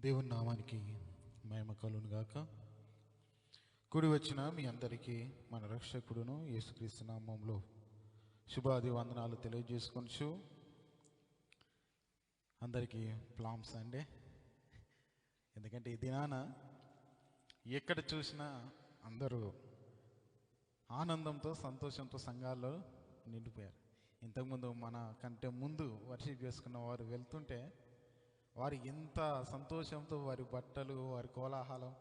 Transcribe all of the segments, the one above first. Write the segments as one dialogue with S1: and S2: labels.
S1: దేవుని నామానికి మహిమ కలుగును గాక. కూడి వచ్చిన మీ అందరికీ మన రక్షకుడును యేసుక్రీస్తు నామములో శుభాది వందనాలు తెలియజేసుకొనుచు అందరికీ ప్లామ్ సండే. ఎందుకంటే ఈ దినాన ఎక్కడ చూసినా అందరూ ఆనందంతో సంతోషంతో సంఘాల్లో నిండిపోయారు. ఇంతకుముందు మన కంటే ముందు వర్షిప్ చేసుకున్న వారు వెళ్తుంటే వారు ఎంత సంతోషంతో వారి బట్టలు వారి కోలాహలం,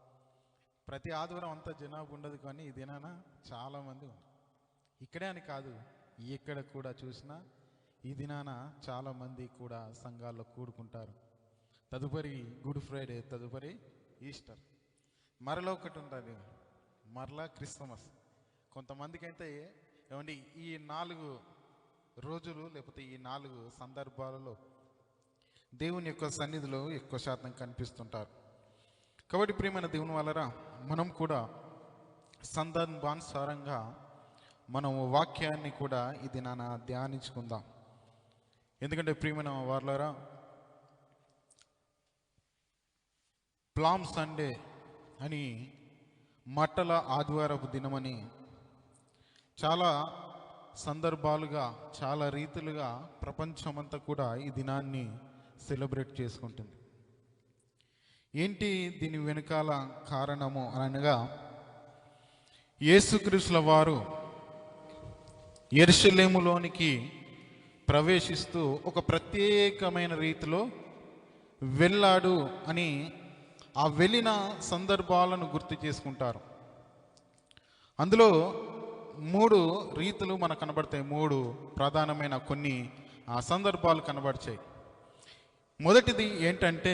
S1: ప్రతి ఆదివారం అంతా జనాభా ఉండదు, కానీ ఈ దినాన చాలామంది ఉన్నారు. ఇక్కడే అని కాదు, ఎక్కడ కూడా చూసినా ఈ దినాన చాలామంది కూడా సంఘాల్లో కూడుకుంటారు. తదుపరి గుడ్ ఫ్రైడే, తదుపరి ఈస్టర్, మరలా ఒకటి ఉంటుంది, మరలా క్రిస్మస్. కొంతమందికి అయితే ఏమండి ఈ 4 రోజులు లేకపోతే ఈ 4 సందర్భాలలో దేవుని యొక్క సన్నిధిలో ఎక్కువ శాతం కనిపిస్తుంటారు. కాబట్టి ప్రియమైన దేవుని వలరా మనం కూడా సందర్భానుసారంగా మనం వాక్యాన్ని కూడా ఇది నాన్న ధ్యానించుకుందాం. ఎందుకంటే ప్రియమైన వాళ్ళరా, ప్లామ్ సండే అని, మట్టల ఆదివారపు దినమని చాలా సందర్భాలుగా చాలా రీతులుగా ప్రపంచమంతా కూడా ఈ దినాన్ని సెలబ్రేట్ చేసుకుంటుంది. ఏంటి దీని వెనకాల కారణము అనగా, యేసుక్రీస్తుల వారు యెరూషలేములోనికి ప్రవేశిస్తూ ఒక ప్రత్యేకమైన రీతిలో వెళ్ళాడు అని ఆ వెళ్ళిన సందర్భాలను గుర్తు చేసుకుంటారు. అందులో 3 రీతులు మనకు కనబడతాయి. 3 ప్రధానమైన కొన్ని సందర్భాలు కనబడతాయి. మొదటిది ఏంటంటే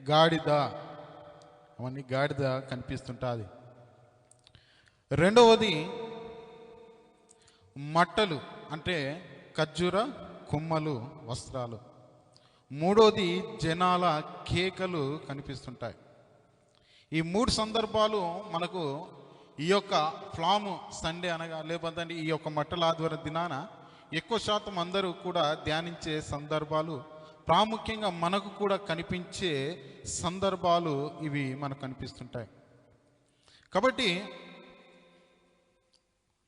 S1: గాడిద, అవన్నీ గాడిద కనిపిస్తుంటుంది. రెండవది మట్టలు, అంటే ఖర్జూర కొమ్మలు, వస్త్రాలు. మూడవది జనాల కేకలు కనిపిస్తుంటాయి. ఈ 3 సందర్భాలు మనకు ఈ యొక్క ప్లామ్ సండే అనగా లేకపోతే ఈ యొక్క మట్టల ఆదివారం దినాన ఎక్కువ శాతం అందరూ కూడా ధ్యానించే సందర్భాలు, ప్రాముఖ్యంగా మనకు కూడా కనిపించే సందర్భాలు ఇవి మనకు కనిపిస్తుంటాయి. కాబట్టి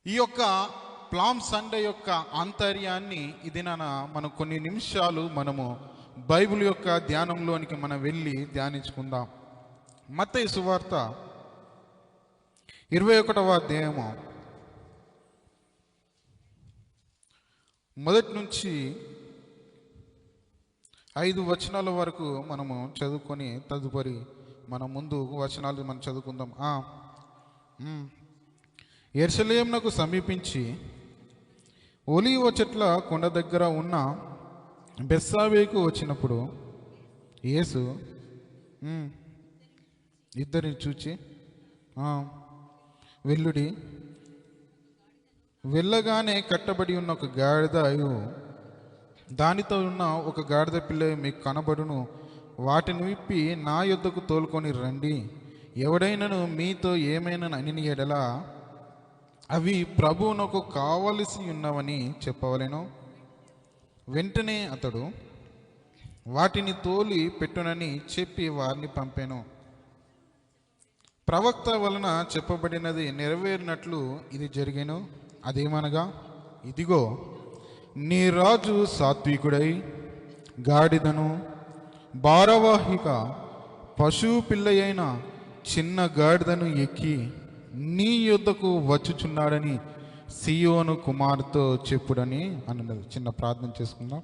S1: ఈ యొక్క ప్లామ్ సండే యొక్క ఆంతర్యాన్ని ఇది మనం కొన్ని నిమిషాలు మనము బైబిల్ యొక్క ధ్యానంలోనికి మనం వెళ్ళి ధ్యానించుకుందాం. మత్తయి సువార్త 21వ అధ్యాయము 1 నుంచి 5 వచనాల వరకు మనము చదువుకొని తదుపరి మన ముందు వచనాలు మనం చదువుకుందాం. యెరూషలేమునకు సమీపించి ఒలీవ చెట్ల కొండ దగ్గర ఉన్న బెత్సావేకు వచ్చినప్పుడు యేసు ఇద్దరిని చూచి వెళ్ళుడి, వెళ్ళగానే కట్టబడి ఉన్న ఒక గాడిదయు దానితో ఉన్న ఒక గాడిద పిల్ల మీకు కనబడును, వాటిని విప్పి నా యొద్దకు తోలుకొని రండి. ఎవడైనను మీతో ఏమైనా అని ఎడల అవి ప్రభువునకు కావలసి ఉన్నవని చెప్పవలెను. వెంటనే అతడు వాటిని తోలి పెట్టునని చెప్పి వారిని పంపెను. ప్రవక్త వలన చెప్పబడినది నెరవేరినట్లు ఇది జరిగెను. అదేమనగా, ఇదిగో నీ రాజు సాత్వికుడై గాడిదను భారవాహిక పశువు పిల్ల అయిన చిన్న గాడిదను ఎక్కి నీ యొద్దకు వచ్చుచున్నాడని సియోను కుమార్తో చెప్పుడని అన్నది. చిన్న ప్రార్థన చేసుకుందాం.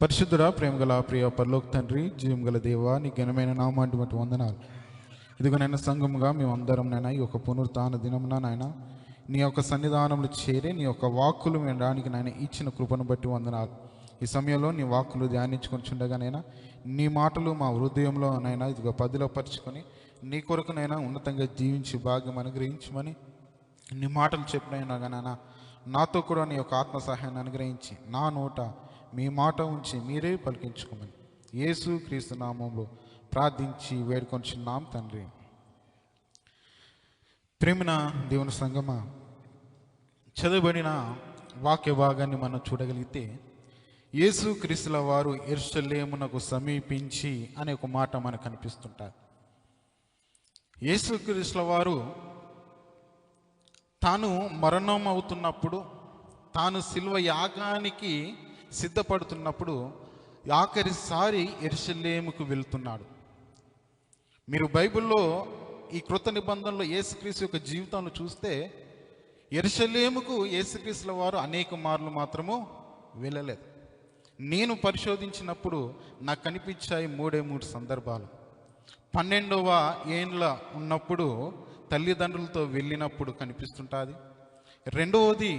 S1: పరిశుద్ధుడా, ప్రేమగల ప్రియ పరలోక తండ్రి, జీవం గల దేవా, నీ ఘనమైన నామాన్ని బట్టి వందనాలు. ఇదిగో నైనా సంఘముగా మేమందరం నైనా ఈ యొక్క పునరుత్థాన దినమున నాయన నీ యొక్క సన్నిధానంలో చేరి నీ యొక్క వాక్కులు వినడానికి నాయన ఇచ్చిన కృపను బట్టి వందనాలు. ఈ సమయంలో నీ వాక్కులు ధ్యానించుకొని చుండగానైనా నీ మాటలు మా హృదయంలో నైనా ఇదిగో పదిలపరుచుకొని నీ కొరకునైనా ఉన్నతంగా జీవించి భాగ్యం అనుగ్రహించమని నీ మాటలు చెప్పినైనా కానీ నాతో కూడా నీ యొక్క ఆత్మ సహాయాన్ని అనుగ్రహించి నా నోట మీ మాట ఉంచి మీరే పలికించుకోమని యేసు క్రీస్తు నామంలో ప్రార్థించి వేడుకొంచున్నాం తండ్రి. ప్రేమన దేవుని సంగమా, చదవబడిన వాక్య భాగాన్ని మనం చూడగలిగితే యేసుక్రీస్తుల వారు యెరూషలేమునకు సమీపించి అనే ఒక మాట మనకు కనిపిస్తుంటారు. యేసుక్రీస్తుల వారు తాను మరణం అవుతున్నప్పుడు, తాను శిలువ యాగానికి సిద్ధపడుతున్నప్పుడు ఆఖరిసారి యెరూషలేముకు వెళ్తున్నాడు. మీరు బైబిల్లో ఈ కృత నిబంధనలో యేసుక్రీస్తు యొక్క జీవితాన్ని చూస్తే యెరూషలేముకు యేసుక్రీస్తుల వారు అనేక మార్లు మాత్రము వెళ్ళలేదు. నేను పరిశోధించినప్పుడు నాకు కనిపించాయి మూడే మూడు సందర్భాలు. 12వ ఏండ్ల ఉన్నప్పుడు తల్లిదండ్రులతో వెళ్ళినప్పుడు కనిపిస్తుంటుంది. రెండవది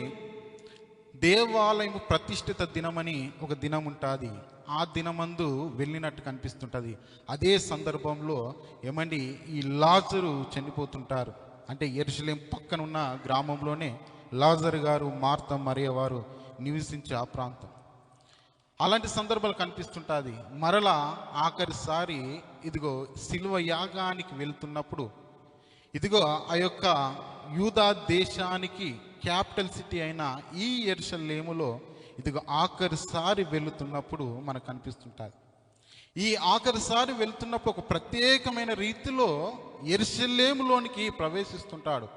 S1: దేవాలయం ప్రతిష్ఠిత దినమని ఒక దినం ఉంటుంది, ఆ దినమందు వెళ్ళినట్టు కనిపిస్తుంటుంది. అదే సందర్భంలో ఏమండి ఈ లాజరు చనిపోతుంటారు. అంటే యెరూషలేం పక్కన ఉన్న గ్రామంలోనే లాజరు గారు, మార్త మరియ వారు నివసించే ఆ ప్రాంతం. అలాంటి సందర్భాలు కనిపిస్తుంటుంది. మరలా ఆఖరిసారి ఇదిగో శిలువ యాగానికి వెళ్తున్నప్పుడు, ఇదిగో ఆ యొక్క యూదా దేశానికి క్యాపిటల్ సిటీ అయిన ఈ యెరూషలేములో ఇదిగో ఆఖరిసారి వెళుతున్నప్పుడు మనకు కనిపిస్తుంటుంది. ఈ ఆఖరిసారి వెళ్తున్నప్పుడు ఒక ప్రత్యేకమైన రీతిలో యెరూషలేములోనికి ప్రవేశిస్తుంటాడు.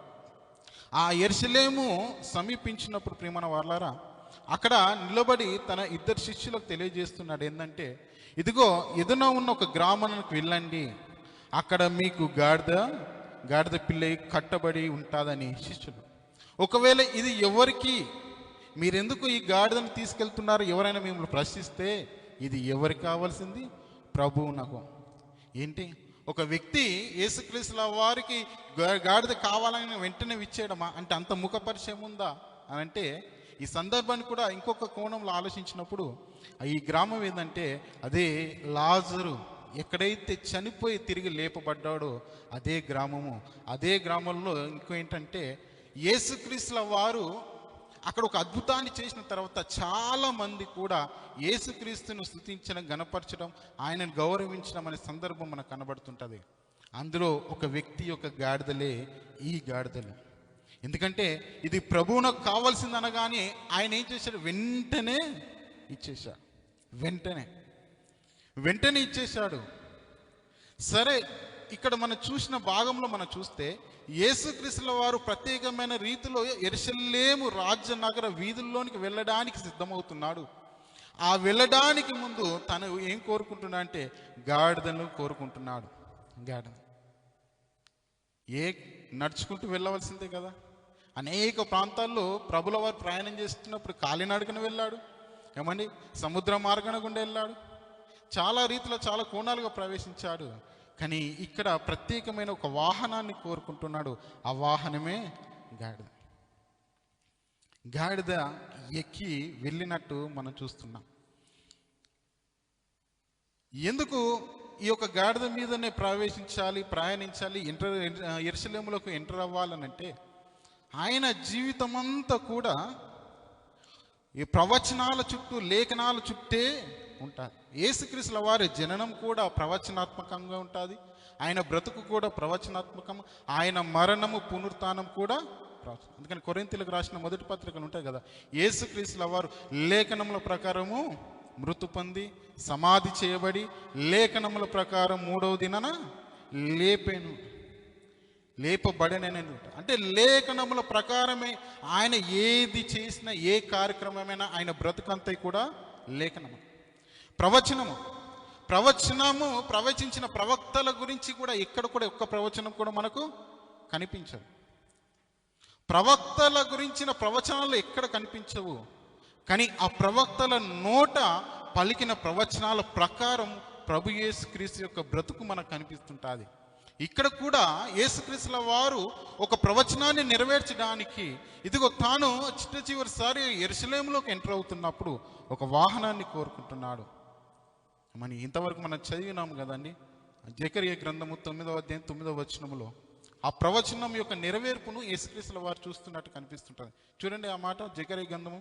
S1: ఆ యెరూషలేము సమీపించినప్పుడు ప్రియమైన వారలారా, అక్కడ నిలబడి తన ఇద్దరు శిష్యులకు తెలియజేస్తున్నాడు ఏంటంటే, ఇదిగో ఎదున ఉన్న ఒక గ్రామానికి వెళ్ళండి, అక్కడ మీకు గాడిద పిల్ల కట్టబడి ఉంటుందని శిష్యులు. ఒకవేళ ఇది ఎవరికి, మీరెందుకు ఈ గాడిదను తీసుకెళ్తున్నారు ఎవరైనా మిమ్మల్ని ప్రశ్నిస్తే, ఇది ఎవరికి కావాల్సింది? ప్రభువునకు. ఏంటి, ఒక వ్యక్తి యేసుక్రీస్తుల వారికి గాడిద కావాలని వెంటనే ఇచ్చేయడమా? అంటే అంత ముఖ పరిచయం ఉందా అని అంటే, ఈ సందర్భాన్ని కూడా ఇంకొక కోణంలో ఆలోచించినప్పుడు ఈ గ్రామం ఏంటంటే అదే లాజరు ఎక్కడైతే చనిపోయి తిరిగి లేపబడ్డాడో అదే గ్రామము. అదే గ్రామంలో ఇంకేంటంటే యేసుక్రీస్తుల వారు అక్కడ ఒక అద్భుతాన్ని చేసిన తర్వాత చాలా మంది కూడా యేసుక్రీస్తును స్తుతించడం, గణపరచడం, ఆయనను గౌరవించడం అనే సందర్భం మనకు కనబడుతుంటుంది. అందులో ఒక వ్యక్తి యొక్క గాడిదలే ఈ గాడిదలు. ఎందుకంటే ఇది ప్రభువునకు కావాల్సింది అనగానే ఆయన ఏం చేశాడు? వెంటనే ఇచ్చేశాడు. వెంటనే ఇచ్చేశాడు. సరే, ఇక్కడ మనం చూసిన భాగంలో మనం చూస్తే యేసుక్రీస్తుల వారు ప్రత్యేకమైన రీతిలో యెరూషలేము రాజనగర వీధుల్లోనికి వెళ్ళడానికి సిద్ధమవుతున్నాడు. ఆ వెళ్ళడానికి ముందు తను ఏం కోరుకుంటున్నా అంటే గాడిదను కోరుకుంటున్నాడు. గాడిద నడుచుకుంటూ వెళ్ళవలసిందే కదా. అనేక ప్రాంతాల్లో ప్రభుల వారు ప్రయాణం చేస్తున్నప్పుడు కాలినడకన వెళ్ళాడు, ఏమండి సముద్ర మార్గాన గుండా వెళ్ళాడు, చాలా రీతిలో చాలా కోణాలుగా ప్రవేశించాడు. కానీ ఇక్కడ ప్రత్యేకమైన ఒక వాహనాన్ని కోరుకుంటున్నాడు. ఆ వాహనమే గాడిద ఎక్కి వెళ్ళినట్టు మనం చూస్తున్నాం. ఎందుకు ఈ యొక్క గాడిద మీదనే ప్రయాణించాలి, యెరూషలేములోకి ఎంటర్ అవ్వాలనంటే, ఆయన జీవితమంతా కూడా ఈ ప్రవచనాల చుట్టూ, లేఖనాల చుట్టే ఉంటారు. యేసుక్రీస్తుల వారి జననం కూడా ప్రవచనాత్మకంగా ఉంటుంది, ఆయన బ్రతుకు కూడా ప్రవచనాత్మకం, ఆయన మరణము పునరుత్థానం కూడా ప్రవచనం. అందుకని కొరింథీయులకు రాసిన మొదటి పత్రికలు ఉంటాయి కదా, యేసుక్రీస్తుల వారు లేఖనముల ప్రకారము మృతు పొంది సమాధి చేయబడి లేఖనముల ప్రకారం 3వ దినాన లేపబడనని. అంటే లేఖనముల ప్రకారమే ఆయన ఏది చేసినా, ఏ కార్యక్రమమైనా ఆయన బ్రతుకంతా కూడా లేఖనము, ప్రవచనము ప్రవచించిన ప్రవక్తల గురించి కూడా ఎక్కడ కూడా ఒక్క ప్రవచనం కూడా మనకు కనిపించదు. ప్రవక్తల గురించిన ప్రవచనాలు ఎక్కడ కనిపించవు. కానీ ఆ ప్రవక్తల నోట పలికిన ప్రవచనాల ప్రకారం ప్రభు యేసుక్రీస్తు యొక్క బ్రతుకు మనకు కనిపిస్తుంటుంది. ఇక్కడ కూడా యేసుక్రీస్తుల వారు ఒక ప్రవచనాన్ని నెరవేర్చడానికి ఇదిగో తాను చివరిసారి యెరూషలేములోకి ఎంటర్ అవుతున్నప్పుడు ఒక వాహనాన్ని కోరుకుంటున్నాడు. ఇంతవరకు మనం చదివినాం కదండి, జకరియా గ్రంథము 9వ అధ్యాయం 9వ వచనములో ఆ ప్రవచనం యొక్క నెరవేర్పును యేసుక్రీస్తుల వారు చూస్తున్నట్టు కనిపిస్తుంటుంది. చూడండి ఆ మాట, జకరియా గ్రంథము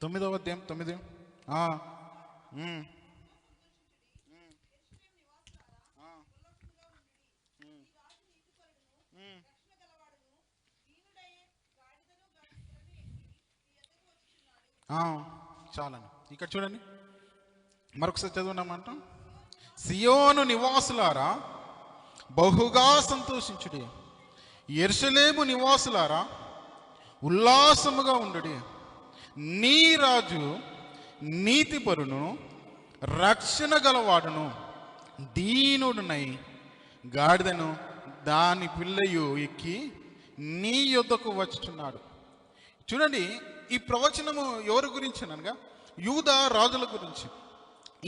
S1: 9వ అధ్యాయం 9. చాలండి. ఇక్కడ చూడండి, మరొకసారి చదువున్నామంట. సియోను నివాసులారా బహుగా సంతోషించుడి, యెరూషలేము నివాసులారా ఉల్లాసముగా ఉండుడి. నీ రాజు నీతిపరును రక్షణ గలవాడును దీనుడునై గాడిదను దాని పిల్లయు ఎక్కి నీ యొద్దకు వచ్చుచున్నాడు. చూడండి, ఈ ప్రవచనము ఎవరి గురించి అనగా యూదా రాజుల గురించి.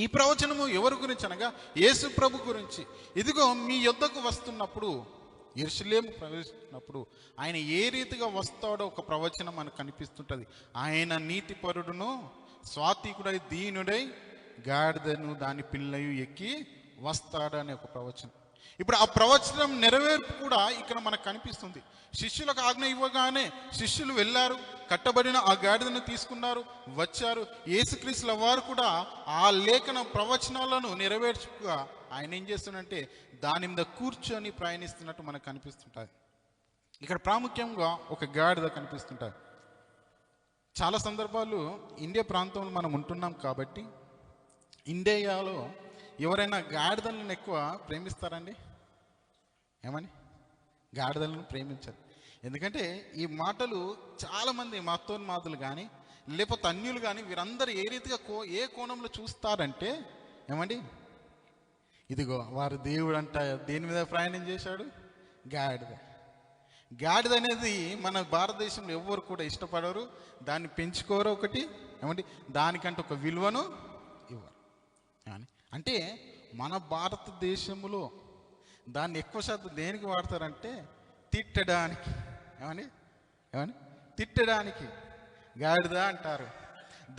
S1: ఈ ప్రవచనము ఎవరి గురించి అనగా యేసు ప్రభు గురించి. ఇదిగో మీ యొద్దకు వస్తున్నప్పుడు, యెరూషలేము ప్రవేశిస్తున్నప్పుడు ఆయన ఏ రీతిగా వస్తాడో ఒక ప్రవచనం మనకు కనిపిస్తుంటుంది. ఆయన నీతిపరుడును స్వాతికుడై దీనుడై గాడిదను దాని పిల్లయు ఎక్కి వస్తాడనే ఒక ప్రవచనం. ఇప్పుడు ఆ ప్రవచనం నెరవేర్పు కూడా ఇక్కడ మనకు కనిపిస్తుంది. శిష్యులకు ఆజ్ఞ ఇవ్వగానే శిష్యులు వెళ్ళారు, కట్టబడిన ఆ గాడిదను తీసుకున్నారు, వచ్చారు. యేసుక్రీస్తుల వారు కూడా ఆ లేఖన ప్రవచనాలను నెరవేర్చుగా ఆయన ఏం చేస్తున్నంటే దాని మీద కూర్చొని ప్రయాణిస్తున్నట్టు మనకు కనిపిస్తుంటుంది. ఇక్కడ ప్రాముఖ్యంగా ఒక గాడిద కనిపిస్తుంటుంది. చాలా సందర్భాలు ఇండియా ప్రాంతంలో మనం ఉంటున్నాం కాబట్టి ఇండియాలో ఎవరైనా గాడిదలను ఎక్కువ ప్రేమిస్తారండి? ఏమని? గాడిదలను ప్రేమించరు. ఎందుకంటే ఈ మాటలు చాలామంది మతోన్మాదులు కానీ లేకపోతే అన్యులు కానీ వీరందరూ ఏ రీతిగా ఏ కోణంలో చూస్తారంటే, ఏమండి, ఇదిగో వారు దేవుడు అంట దేని మీద ప్రయాణం చేశాడు? గాడిద. గాడిద అనేది మన భారతదేశంలో ఎవ్వరు కూడా ఇష్టపడరు, దాన్ని పెంచుకోరు. ఒకటి ఏమండి, దానికంటే ఒక విలువను ఇవ్వరు. అంటే మన భారతదేశంలో దాన్ని ఎక్కువ శాతం దేనికి వాడతారంటే తిట్టడానికి. ఏమని తిట్టడానికి గాడిద అంటారు.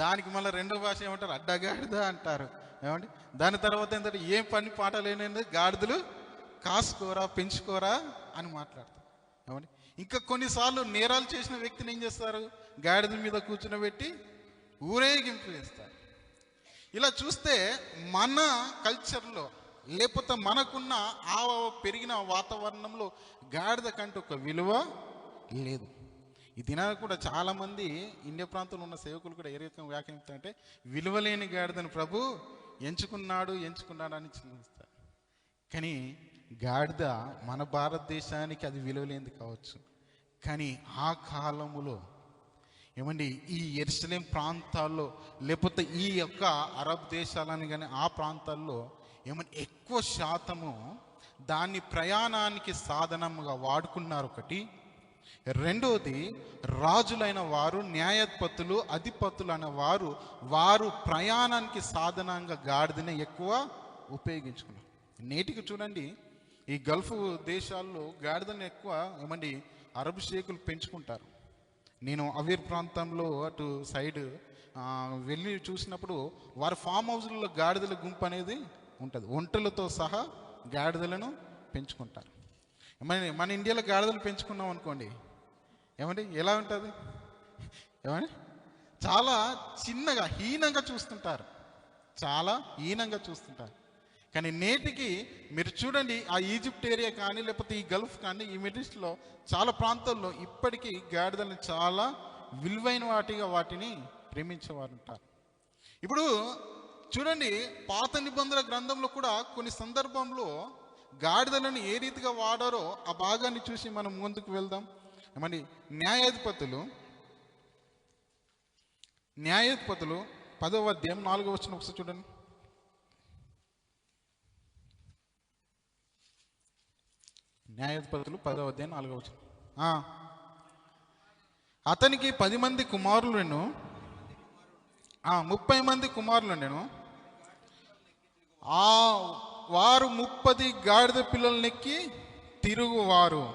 S1: దానికి మళ్ళీ రెండో భాష ఏమంటారు? అడ్డగాడిద అంటారు. ఏమండి, దాని తర్వాత ఏంటంటే ఏం పని పాట లేని గాడిదలు కాసుకోరా పెంచుకోరా అని మాట్లాడతారు. ఏమండి, ఇంకా కొన్నిసార్లు నేరాలు చేసిన వ్యక్తిని ఏం చేస్తారు? గాడిద మీద కూర్చునబెట్టి ఊరేగింపు చేస్తారు. ఇలా చూస్తే మన కల్చర్లో లేకపోతే మనకున్న ఆ పెరిగిన వాతావరణంలో గాడిద కంటే ఒక విలువ లేదు. ఈ దినాలు కూడా చాలామంది ఇండియా ప్రాంతంలో ఉన్న సేవకులు కూడా ఏ రకంగా వ్యాఖ్యానిస్తారంటే విలువలేని గాడిదను ప్రభు ఎంచుకున్నాడు అని చిన్నస్తారు. కానీ గాడిద మన భారతదేశానికి అది విలువలేనిది కావచ్చు, కానీ ఆ కాలములో ఏమండి ఈ యెరూషలేం ప్రాంతాల్లో లేకపోతే ఈ యొక్క అరబ్ దేశాలని కానీ ఆ ప్రాంతాల్లో ఏమని ఎక్కువ శాతము దాన్ని ప్రయాణానికి సాధనముగా వాడుకున్నారు. ఒకటి. రెండోది, రాజులైన వారు, న్యాయాధిపతులు, అధిపతులు అనే వారు ప్రయాణానికి సాధనంగా గాడిదని ఎక్కువ ఉపయోగించుకున్నారు. నేటికి చూడండి, ఈ గల్ఫ్ దేశాల్లో గాడిదని ఎక్కువ ఏమండి అరబ్ షేకులు పెంచుకుంటారు. నేను అవీర్ ప్రాంతంలో అటు సైడ్ వెళ్ళి చూసినప్పుడు వారి ఫామ్ హౌస్లలో గాడిదల గుంపు అనేది ఉంటుంది. ఒంటెలతో సహా గాడిదలను పెంచుకుంటారు. మన ఇండియాలో గాడిదలు పెంచుకున్నాం అనుకోండి, ఏమండి ఎలా ఉంటుంది? ఏమండి చాలా చిన్నగా హీనంగా చూస్తుంటారు, చాలా హీనంగా చూస్తుంటారు. కానీ నేటికి మీరు చూడండి, ఆ ఈజిప్ట్ ఏరియా కానీ లేకపోతే ఈ గల్ఫ్ కానీ ఈ మిడిల్ ఈస్ట్లో చాలా ప్రాంతాల్లో ఇప్పటికీ గాడిదలను చాలా విలువైన వాటిని ప్రేమించేవారు ఉంటారు. ఇప్పుడు చూడండి, పాత నిబంధనల గ్రంథంలో కూడా కొన్ని సందర్భంలో గాడిదలను ఏ రీతిగా వాడారో ఆ భాగాన్ని చూసి మనం ముందుకు వెళ్దాం. ఏమండి, న్యాయాధిపతులు 10వ అధ్యాయం 4వ వచనం ఒకసారి చూడండి. న్యాయాధిపతులు 10వ అధ్యాయం 4వ వచనం. అతనికి 10 మంది కుమారులను 30 మంది కుమారులుండెను. వారు 30 గాడిద పిల్లలనెక్కి తిరుగువారు,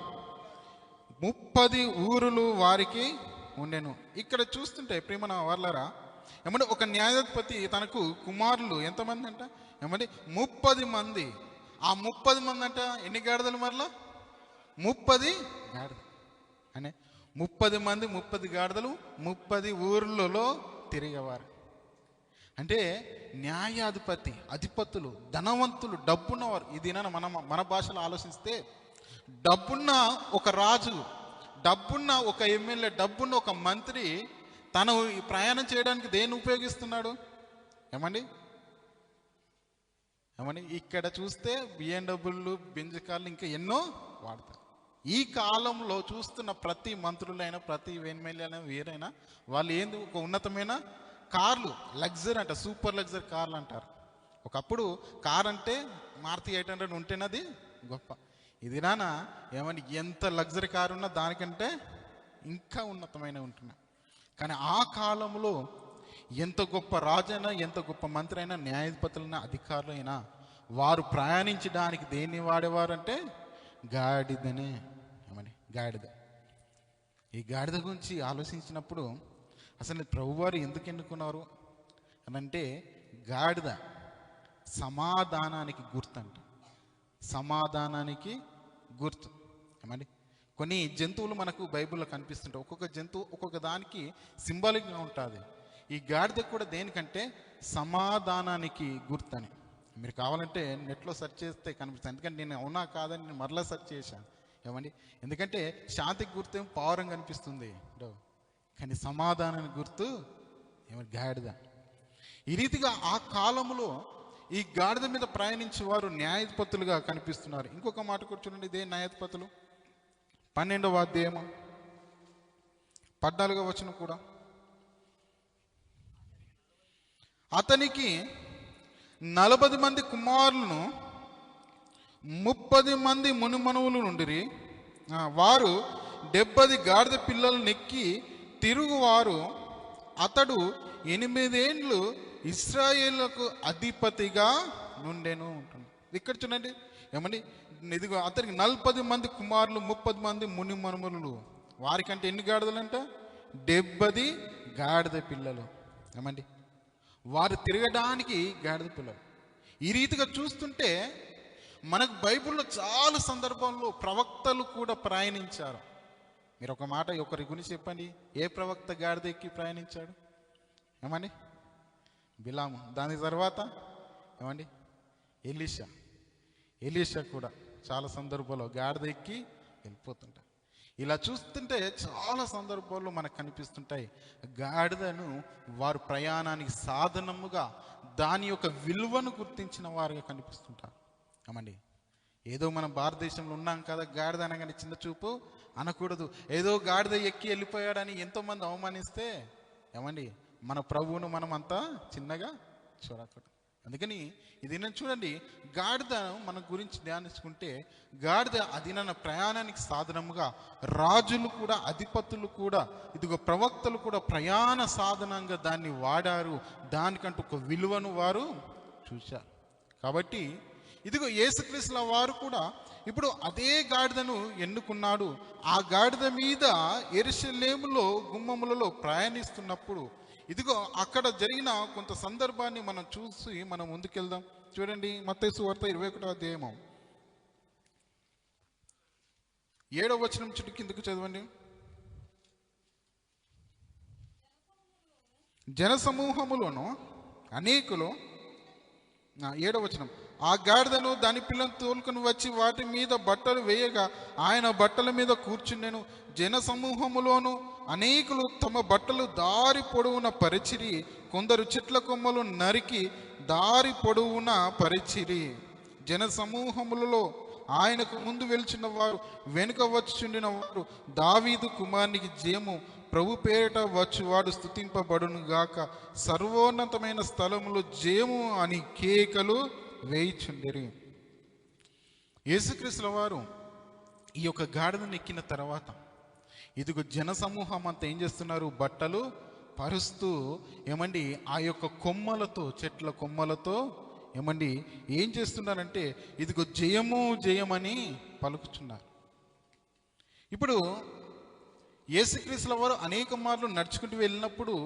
S1: 30 ఊరులు వారికి ఉండెను. ఇక్కడ చూస్తుంటే ప్రియమైన వర్లరా, ఏమంటే ఒక న్యాయాధిపతి తనకు కుమారులు ఎంతమంది అంట? ఏమంటే 30 మంది. ఆ 30 మంది అంట ఎన్ని గాడిదలు? మరలా 30 గాడిద అనే 30 మంది 30 గాడిదలు 30 ఊర్లలో తిరిగేవారు. అంటే న్యాయాధిపతి, అధిపతులు, ధనవంతులు, డబ్బున్నవారు. ఇది మన భాషలో ఆలోచిస్తే డబ్బున్న ఒక రాజు, డబ్బున్న ఒక ఎమ్మెల్యే, డబ్బున్న ఒక మంత్రి తను ప్రయాణం చేయడానికి దేన్ని ఉపయోగిస్తున్నాడు? ఏమండి ఏమండి ఇక్కడ చూస్తే బిఎండబ్ల్యూ బెంజ్ కార్లు ఇంకా ఎన్నో వాడతారు. ఈ కాలంలో చూస్తున్న ప్రతి మంత్రులైనా ప్రతి ఎమ్మెల్యేలైనా వీరైనా వాళ్ళు ఏంది ఒక ఉన్నతమైన కార్లు, లగ్జరీ అంట, సూపర్ లగ్జరీ కార్లు అంటారు. ఒకప్పుడు కార్ అంటే మారుతి 800 ఉంటేనది గొప్ప. ఇది నాన్న ఏమని ఎంత లగ్జరీ కారు ఉన్నా దానికంటే ఇంకా ఉన్నతమైన ఉంటున్నా. కానీ ఆ కాలంలో ఎంత గొప్ప రాజైనా ఎంత గొప్ప మంత్రి అయినా న్యాయాధిపతులైనా అధికారులైనా వారు ప్రయాణించడానికి దేన్ని వాడేవారంటే గాడిదనే. ఏమని గాడిద. ఈ గాడిద గురించి ఆలోచించినప్పుడు అసలు ప్రభువారు ఎందుకు ఎన్నుకున్నారు అని అంటే గాడిద సమాధానానికి గుర్తు అంట. సమాధానానికి గుర్తు. ఏమండి కొన్ని జంతువులు మనకు బైబిల్లో కనిపిస్తుంటాయి. ఒక్కొక్క జంతువు ఒక్కొక్క దానికి సింబాలిక్గా ఉంటుంది. ఈ గాడిద కూడా దేనికంటే సమాధానానికి గుర్తు అని. మీరు కావాలంటే నెట్లో సెర్చ్ చేస్తే కనిపిస్తుంది. ఎందుకంటే నేను అవునా కాదని నేను మరలా సెర్చ్ చేశాను. ఏమండి ఎందుకంటే శాంతికి గుర్తు ఏమో పావురం కనిపిస్తుంది, కానీ సమాధానానికి గుర్తు ఏమో గాడిద. ఈ రీతిగా ఆ కాలంలో ఈ గాడిద మీద ప్రయాణించే వారు న్యాయాధిపతులుగా కనిపిస్తున్నారు. ఇంకొక మాట కూడా చూడండి, ఇదే న్యాయాధిపతులు 12వ అధ్యాయము 14వ వచనం కూడా. అతనికి 40 మంది కుమారులను 30 మంది మునిమనువులు నుండిరి. వారు 70 గాడిద పిల్లలు నెక్కి తిరుగువారు. అతడు 8 ఏండ్లు ఇశ్రాయేలుకు అధిపతిగా నుండెను ఉంటుంది. ఇక్కడ చూడండి ఏమండి, ఇదిగో అతనికి 40 మంది కుమారులు 30 మంది ముని మనుమలు. వారికంటే ఎన్ని గాడిదలంట? 70 గాడిద పిల్లలు. ఏమండి వారు తిరగడానికి గాడిద పిల్లలు. ఈ రీతిగా చూస్తుంటే మనకు బైబిల్లో చాలా సందర్భాల్లో ప్రవక్తలు కూడా ప్రయాణించారు. మీరు ఒక మాట ఒకరి గురించి చెప్పండి, ఏ ప్రవక్త గాడిద ఎక్కి ప్రయాణించాడు? ఏమండి బిలాము. దాని తర్వాత ఏమండి ఎలీషా కూడా చాలా సందర్భాల్లో గాడిద ఎక్కి వెళ్ళిపోతుంటారు. ఇలా చూస్తుంటే చాలా సందర్భాల్లో మనకు కనిపిస్తుంటాయి. గాడిదను వారు ప్రయాణానికి సాధనముగా దాని యొక్క విలువను గుర్తించిన వారుగా కనిపిస్తుంటారు. ఏమండి ఏదో మనం భారతదేశంలో ఉన్నాం కదా, గాడిద అనగానే చిన్న చూపు అనకూడదు. ఏదో గాడిద ఎక్కి వెళ్ళిపోయాడని ఎంతోమంది అవమానిస్తే ఏమండి మన ప్రభువును మనం అంతా చిన్నగా చూడకూడదు. అందుకని ఇది నేను చూడండి, గాడిద మన గురించి ధ్యానించుకుంటే గాడిద అది నన్న ప్రయాణానికి సాధనముగా రాజులు కూడా అధిపతులు కూడా ఇదిగో ప్రవక్తలు కూడా ప్రయాణ సాధనంగా దాన్ని వాడారు. దానికంటూ ఒక విలువను వారు చూశారు. కాబట్టి ఇదిగో యేసుక్రీస్తుల వారు కూడా ఇప్పుడు అదే గాడిదను ఎన్నుకున్నాడు. ఆ గాడిద మీద యెరూషలేములో గుమ్మములలో ప్రయాణిస్తున్నప్పుడు ఇదిగో అక్కడ జరిగిన కొంత సందర్భాన్ని మనం చూసి మనం ముందుకెళ్దాం. చూడండి మత్తయి సువార్త 21వ అధ్యాయము 7వ వచనం చుట్టూ కిందకు చదవండి. జనసమూహములోను అనేకులు 7వ వచనం. ఆ గాడిదను దాని పిల్లను తోలుకొని వచ్చి వాటి మీద బట్టలు వేయగా ఆయన బట్టల మీద కూర్చుండెను. జన సమూహములోను అనేకులు తమ బట్టలు దారి పొడవున పరిచిరి. కొందరు చెట్ల కొమ్మలు నరికి దారి పొడవున పరిచిరి. జన సమూహములలో ఆయనకు ముందు వెళ్చిన వారు వెనుక వచ్చుచుండిన వారు దావీదు కుమారునికి జయము, ప్రభు పేరిట వచ్చువాడు స్తుతింపబడును గాక, సర్వోన్నతమైన స్థలములో జయము అని కేకలు వేయిచుండిరి. యేసుక్రీస్తుల వారు ఈ యొక్క గాడిదను ఎక్కిన తర్వాత ఇదిగో జనసమూహం అంతా ఏం చేస్తున్నారు? బట్టలు పరుస్తూ ఏమండి ఆ యొక్క కొమ్మలతో, చెట్ల కొమ్మలతో ఏమండి ఏం చేస్తున్నారంటే ఇదిగో జయము జయమని పలుకుతున్నారు. ఇప్పుడు యేసుక్రీస్తుల వారు అనేక మార్లు నడుచుకుంటూ వెళ్ళినప్పుడు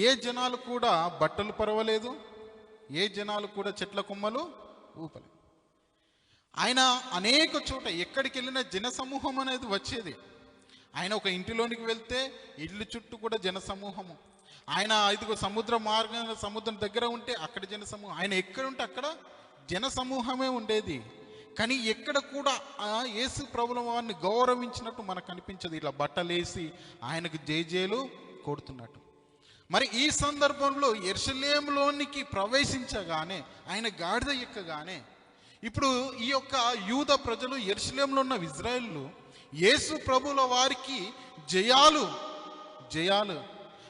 S1: ఏ జనాలు కూడా బట్టలు పరవలేదు, ఏ జనాలు కూడా చెట్ల కొమ్మలు ఊపలేదు. ఆయన అనేక చోట ఎక్కడికి వెళ్ళినా జన సమూహం అనేది వచ్చేది. ఆయన ఒక ఇంటిలోనికి వెళ్తే ఇల్లు చుట్టూ కూడా జన సమూహము. ఆయన ఇదిగో సముద్ర మార్గం, సముద్రం దగ్గర ఉంటే అక్కడ జన సమూహం. ఆయన ఎక్కడ ఉంటే అక్కడ జన సమూహమే ఉండేది. కానీ ఎక్కడ కూడా ఆ యేసు ప్రభుల వారిని గౌరవించినట్టు మనకు కనిపించదు. ఇట్లా బట్టలేసి ఆయనకు జేజేలు కొడుతున్నట్టు. మరి ఈ సందర్భంలో యెరూషలేములోనికి ప్రవేశించగానే, ఆయన గాడిద ఎక్కగానే, ఇప్పుడు ఈ యొక్క యూద ప్రజలు, యెరూషలేములో ఉన్న ఇశ్రాయేలు యేసు ప్రభుల వారికి జయాలు జయాలు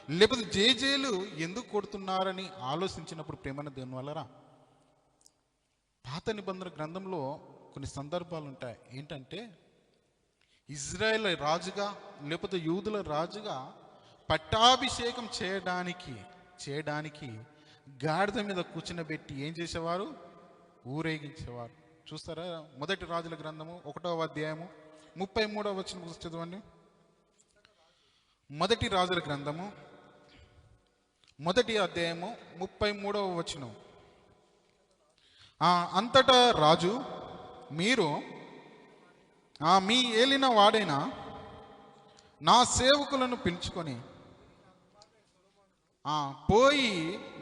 S1: లేకపోతే జేజేలు ఎందుకు కొడుతున్నారని ఆలోచించినప్పుడు, ప్రేమన దేవుని వల్లరా, పాత నిబంధన గ్రంథంలో కొన్ని సందర్భాలు ఉంటాయి. ఏంటంటే ఇజ్రాయేల్ రాజుగా లేకపోతే యూదుల రాజుగా పట్టాభిషేకం చేయడానికి గాడిద మీద కూర్చునబెట్టి ఏం చేసేవారు? ఊరేగించేవారు. చూస్తారా? మొదటి రాజుల గ్రంథము 1వ అధ్యాయము 33వ వచనం చదవండి. మొదటి రాజుల గ్రంథము 1వ అధ్యాయము 33వ వచనం. అంతటా రాజు, మీరు మీ ఏలిన వాడైన నా సేవకులను పిలుచుకొని పోయి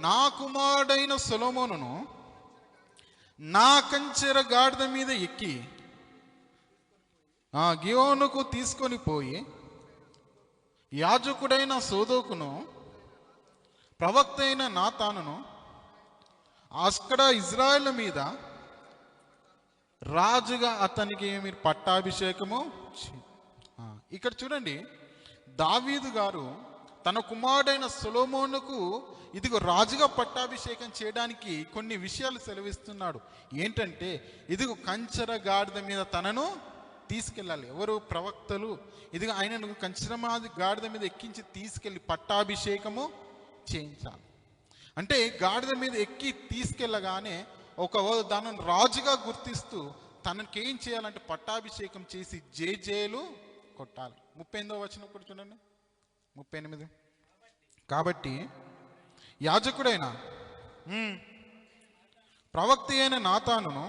S1: నా కుమారుడైన సొలొమోనును నా కంచెర గాడిద మీద ఎక్కి గియోనుకు తీసుకొని పోయి యాజకుడైన సోదోకును ప్రవక్త అయిన నాతానును అక్కడ ఇజ్రాయేల్ మీద రాజుగా అతనికి మీరు పట్టాభిషేకము. ఇక్కడ చూడండి, దావీదు గారు తన కుమారుడైన సొలొమోనుకు ఇదిగో రాజుగా పట్టాభిషేకం చేయడానికి కొన్ని విషయాలు సెలవిస్తున్నాడు. ఏంటంటే, ఇదిగో కంచెర గాడిద మీద తనను తీసుకెళ్ళాలి. ఎవరు? ప్రవక్తలు. ఇదిగో ఆయనను కంచెర గాడిద మీద ఎక్కించి తీసుకెళ్ళి పట్టాభిషేకము చేయించాలి. అంటే గాడిద మీద ఎక్కి తీసుకెళ్ళగానే దానిని రాజుగా గుర్తిస్తూ తనకేం చేయాలంటే పట్టాభిషేకం చేసి జేజేలు కొట్టాలి. 38వ వచనం కూడా చూడండి, 38. కాబట్టి యాజకుడైన ప్రవక్త అయిన నాతానును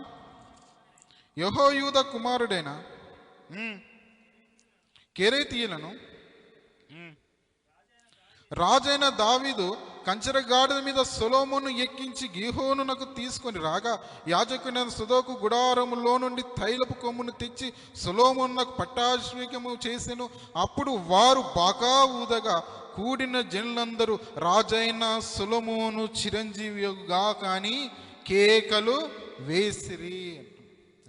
S1: యెహోయూదా కుమారుడైన కెరేతీయులను రాజైన దావీదు కంచెర గాడిద మీద సొలొమోను ఎక్కించి గీహోనునకు తీసుకొని రాగా, యాజకుడైన సదోకు గుడారములో నుండి తైలపు కొమ్మును తెచ్చి సొలొమోనునకు పట్టాభిషేకము చేసెను. అప్పుడు వారు బాగా ఊదగా కూడిన జనులందరూ రాజైన సొలొమోను చిరంజీవిగా కానీ కేకలు వేసిరి.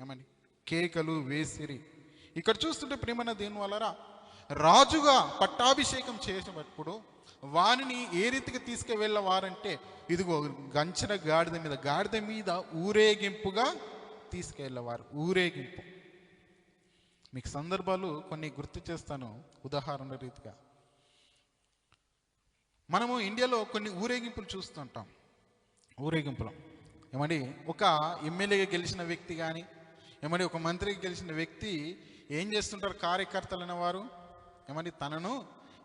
S1: ఏమని? కేకలు వేసిరి. ఇక్కడ చూస్తుంటే ప్రేమన దేని వలరా, రాజుగా పట్టాభిషేకం చేసినప్పుడు వారిని ఏ రీతికి తీసుకువెళ్ళవారంటే, ఇదిగో గంచెర గాడిద మీద ఊరేగింపుగా తీసుకెళ్ళేవారు. ఊరేగింపు. మీకు సందర్భాలు కొన్ని గుర్తు చేస్తాను. ఉదాహరణ రీతిగా మనము ఇండియాలో కొన్ని ఊరేగింపులు చూస్తుంటాం. ఊరేగింపులు ఏమండి, ఒక ఎమ్మెల్యేగా గెలిచిన వ్యక్తి కానీ, ఏమండి ఒక మంత్రికి గెలిచిన వ్యక్తి ఏం చేస్తుంటారు? కార్యకర్తలు అనేవారు ఏమండి తనను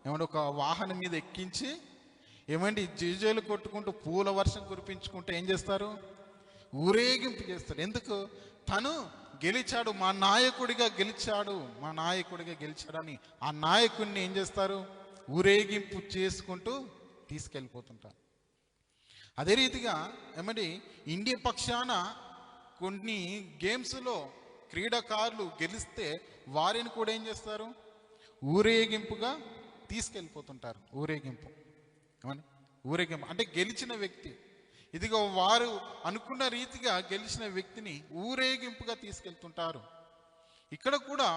S1: ఏమంటే ఒక వాహనం మీద ఎక్కించి ఏమండి జేజేలు కొట్టుకుంటూ పూల వర్షం కురిపించుకుంటూ ఏం చేస్తారు? ఊరేగింపు చేస్తారు. ఎందుకు? తను గెలిచాడు, మా నాయకుడిగా గెలిచాడని ఆ నాయకుడిని ఏం చేస్తారు? ఊరేగింపు చేసుకుంటూ తీసుకెళ్ళిపోతుంటారు. అదే రీతిగా ఏమండి ఇండియా పక్షాన కొన్ని గేమ్స్లో క్రీడాకారులు గెలిస్తే వారిని కూడా ఏం చేస్తారు? ఊరేగింపుగా తీసుకెళ్ళిపోతుంటారు. ఊరేగింపు అంటే గెలిచిన వ్యక్తి, ఇదిగో వారు అనుకున్న రీతిగా గెలిచిన వ్యక్తిని ఊరేగింపుగా తీసుకెళ్తుంటారు. ఇక్కడ కూడా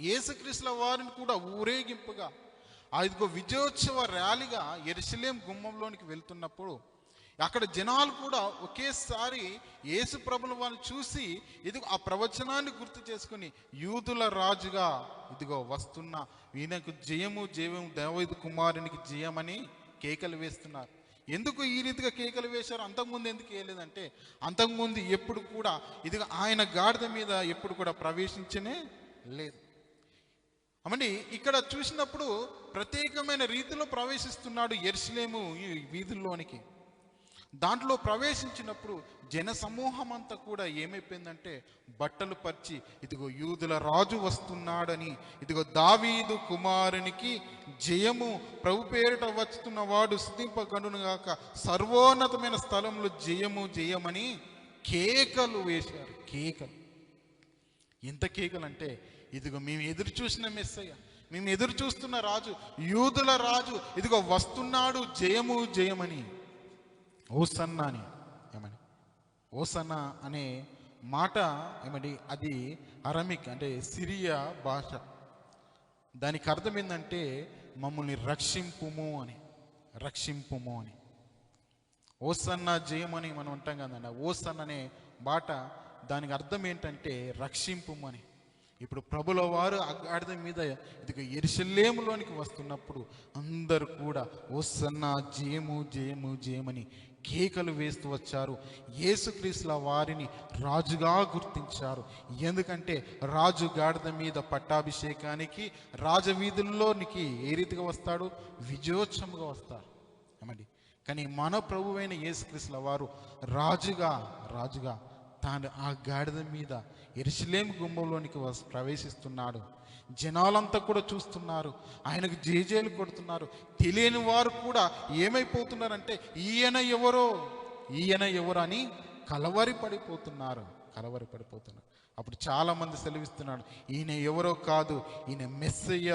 S1: యేసుక్రీస్తుల వారిని కూడా ఊరేగింపుగా ఇదిగో విజయోత్సవ ర్యాలీగా యెరూషలేము గుమ్మంలోనికి వెళ్తున్నప్పుడు అక్కడ జనాలు కూడా ఒకేసారి యేసు ప్రభుల వారిని చూసి ఇదిగో ఆ ప్రవచనాన్ని గుర్తు చేసుకుని, యూదుల రాజుగా ఇదిగో వస్తున్న ఈయనకు జయము జయము, దావీదు కుమారునికి జయమని కేకలు వేస్తున్నారు. ఎందుకు ఈ రీతిగా కేకలు వేశారు? అంతకుముందు ఎందుకు వేయలేదంటే, అంతకుముందు ఎప్పుడు కూడా ఇదిగో ఆయన గాడిద మీద ఎప్పుడు కూడా ప్రవేశించనే లేదు. అమండి ఇక్కడ చూసినప్పుడు ప్రత్యేకమైన రీతిలో ప్రవేశిస్తున్నాడు యెరూషలేము ఈ వీధుల్లోనికి. దాంట్లో ప్రవేశించినప్పుడు జన సమూహం అంతా కూడా ఏమైపోయిందంటే బట్టలు పరిచి, ఇదిగో యూదుల రాజు వస్తున్నాడని, ఇదిగో దావీదు కుమారునికి జయము, ప్రభు పేరిట వస్తున్న వాడు స్తుతింపగనును గాక, సర్వోన్నతమైన స్థలంలో జయము జయమని కేకలు వేశారు. కేకలు. ఎంత కేకలు అంటే, ఇదిగో మేము ఎదురు చూసిన మెస్సయ్య, మేము ఎదురు చూస్తున్న రాజు, యూదుల రాజు ఇదిగో వస్తున్నాడు, జయము జయమని, ఓసన్న అని. ఏమని ఓసన్న అనే మాట ఏమండి, అది అరమిక్ అంటే సిరియా భాష. దానికి అర్థం ఏంటంటే మమ్మల్ని రక్షింపుము అని, రక్షింపుము అని. ఓసన్న జయమని మనం అంటాం కదండి. ఓసన్న అనే బాట దానికి అర్థం ఏంటంటే రక్షింపుము అని. ఇప్పుడు ప్రభుల వారు ఆ గాడిద మీద ఇదిగో యెరూషలేములోనికి వస్తున్నప్పుడు అందరూ కూడా ఓసన్న జయము జయము జయమని కేకలు వేస్తూ వచ్చారు. యేసుక్రీస్తుల వారిని రాజుగా గుర్తించారు. ఎందుకంటే రాజు గాడిద మీద పట్టాభిషేకానికి రాజవీధుల్లోనికి ఏ రీతిగా వస్తాడు? విజయోత్సవంగా వస్తాడు. ఏమండి, కానీ మన ప్రభువైన యేసుక్రీస్తుల వారు రాజుగా తాను ఆ గాడిద మీద యెరూషలేము గుమ్మంలోనికి ప్రవేశిస్తున్నాడు. జనాలంతా కూడా చూస్తున్నారు, ఆయనకు జేజేలు కొడుతున్నారు. తెలియని వారు కూడా ఏమైపోతున్నారంటే ఈయన ఎవరో అని కలవరి పడిపోతున్నారు. అప్పుడు చాలామంది సెలవిస్తున్నాడు, ఈయన ఎవరో కాదు, ఈయన మెస్సయ్య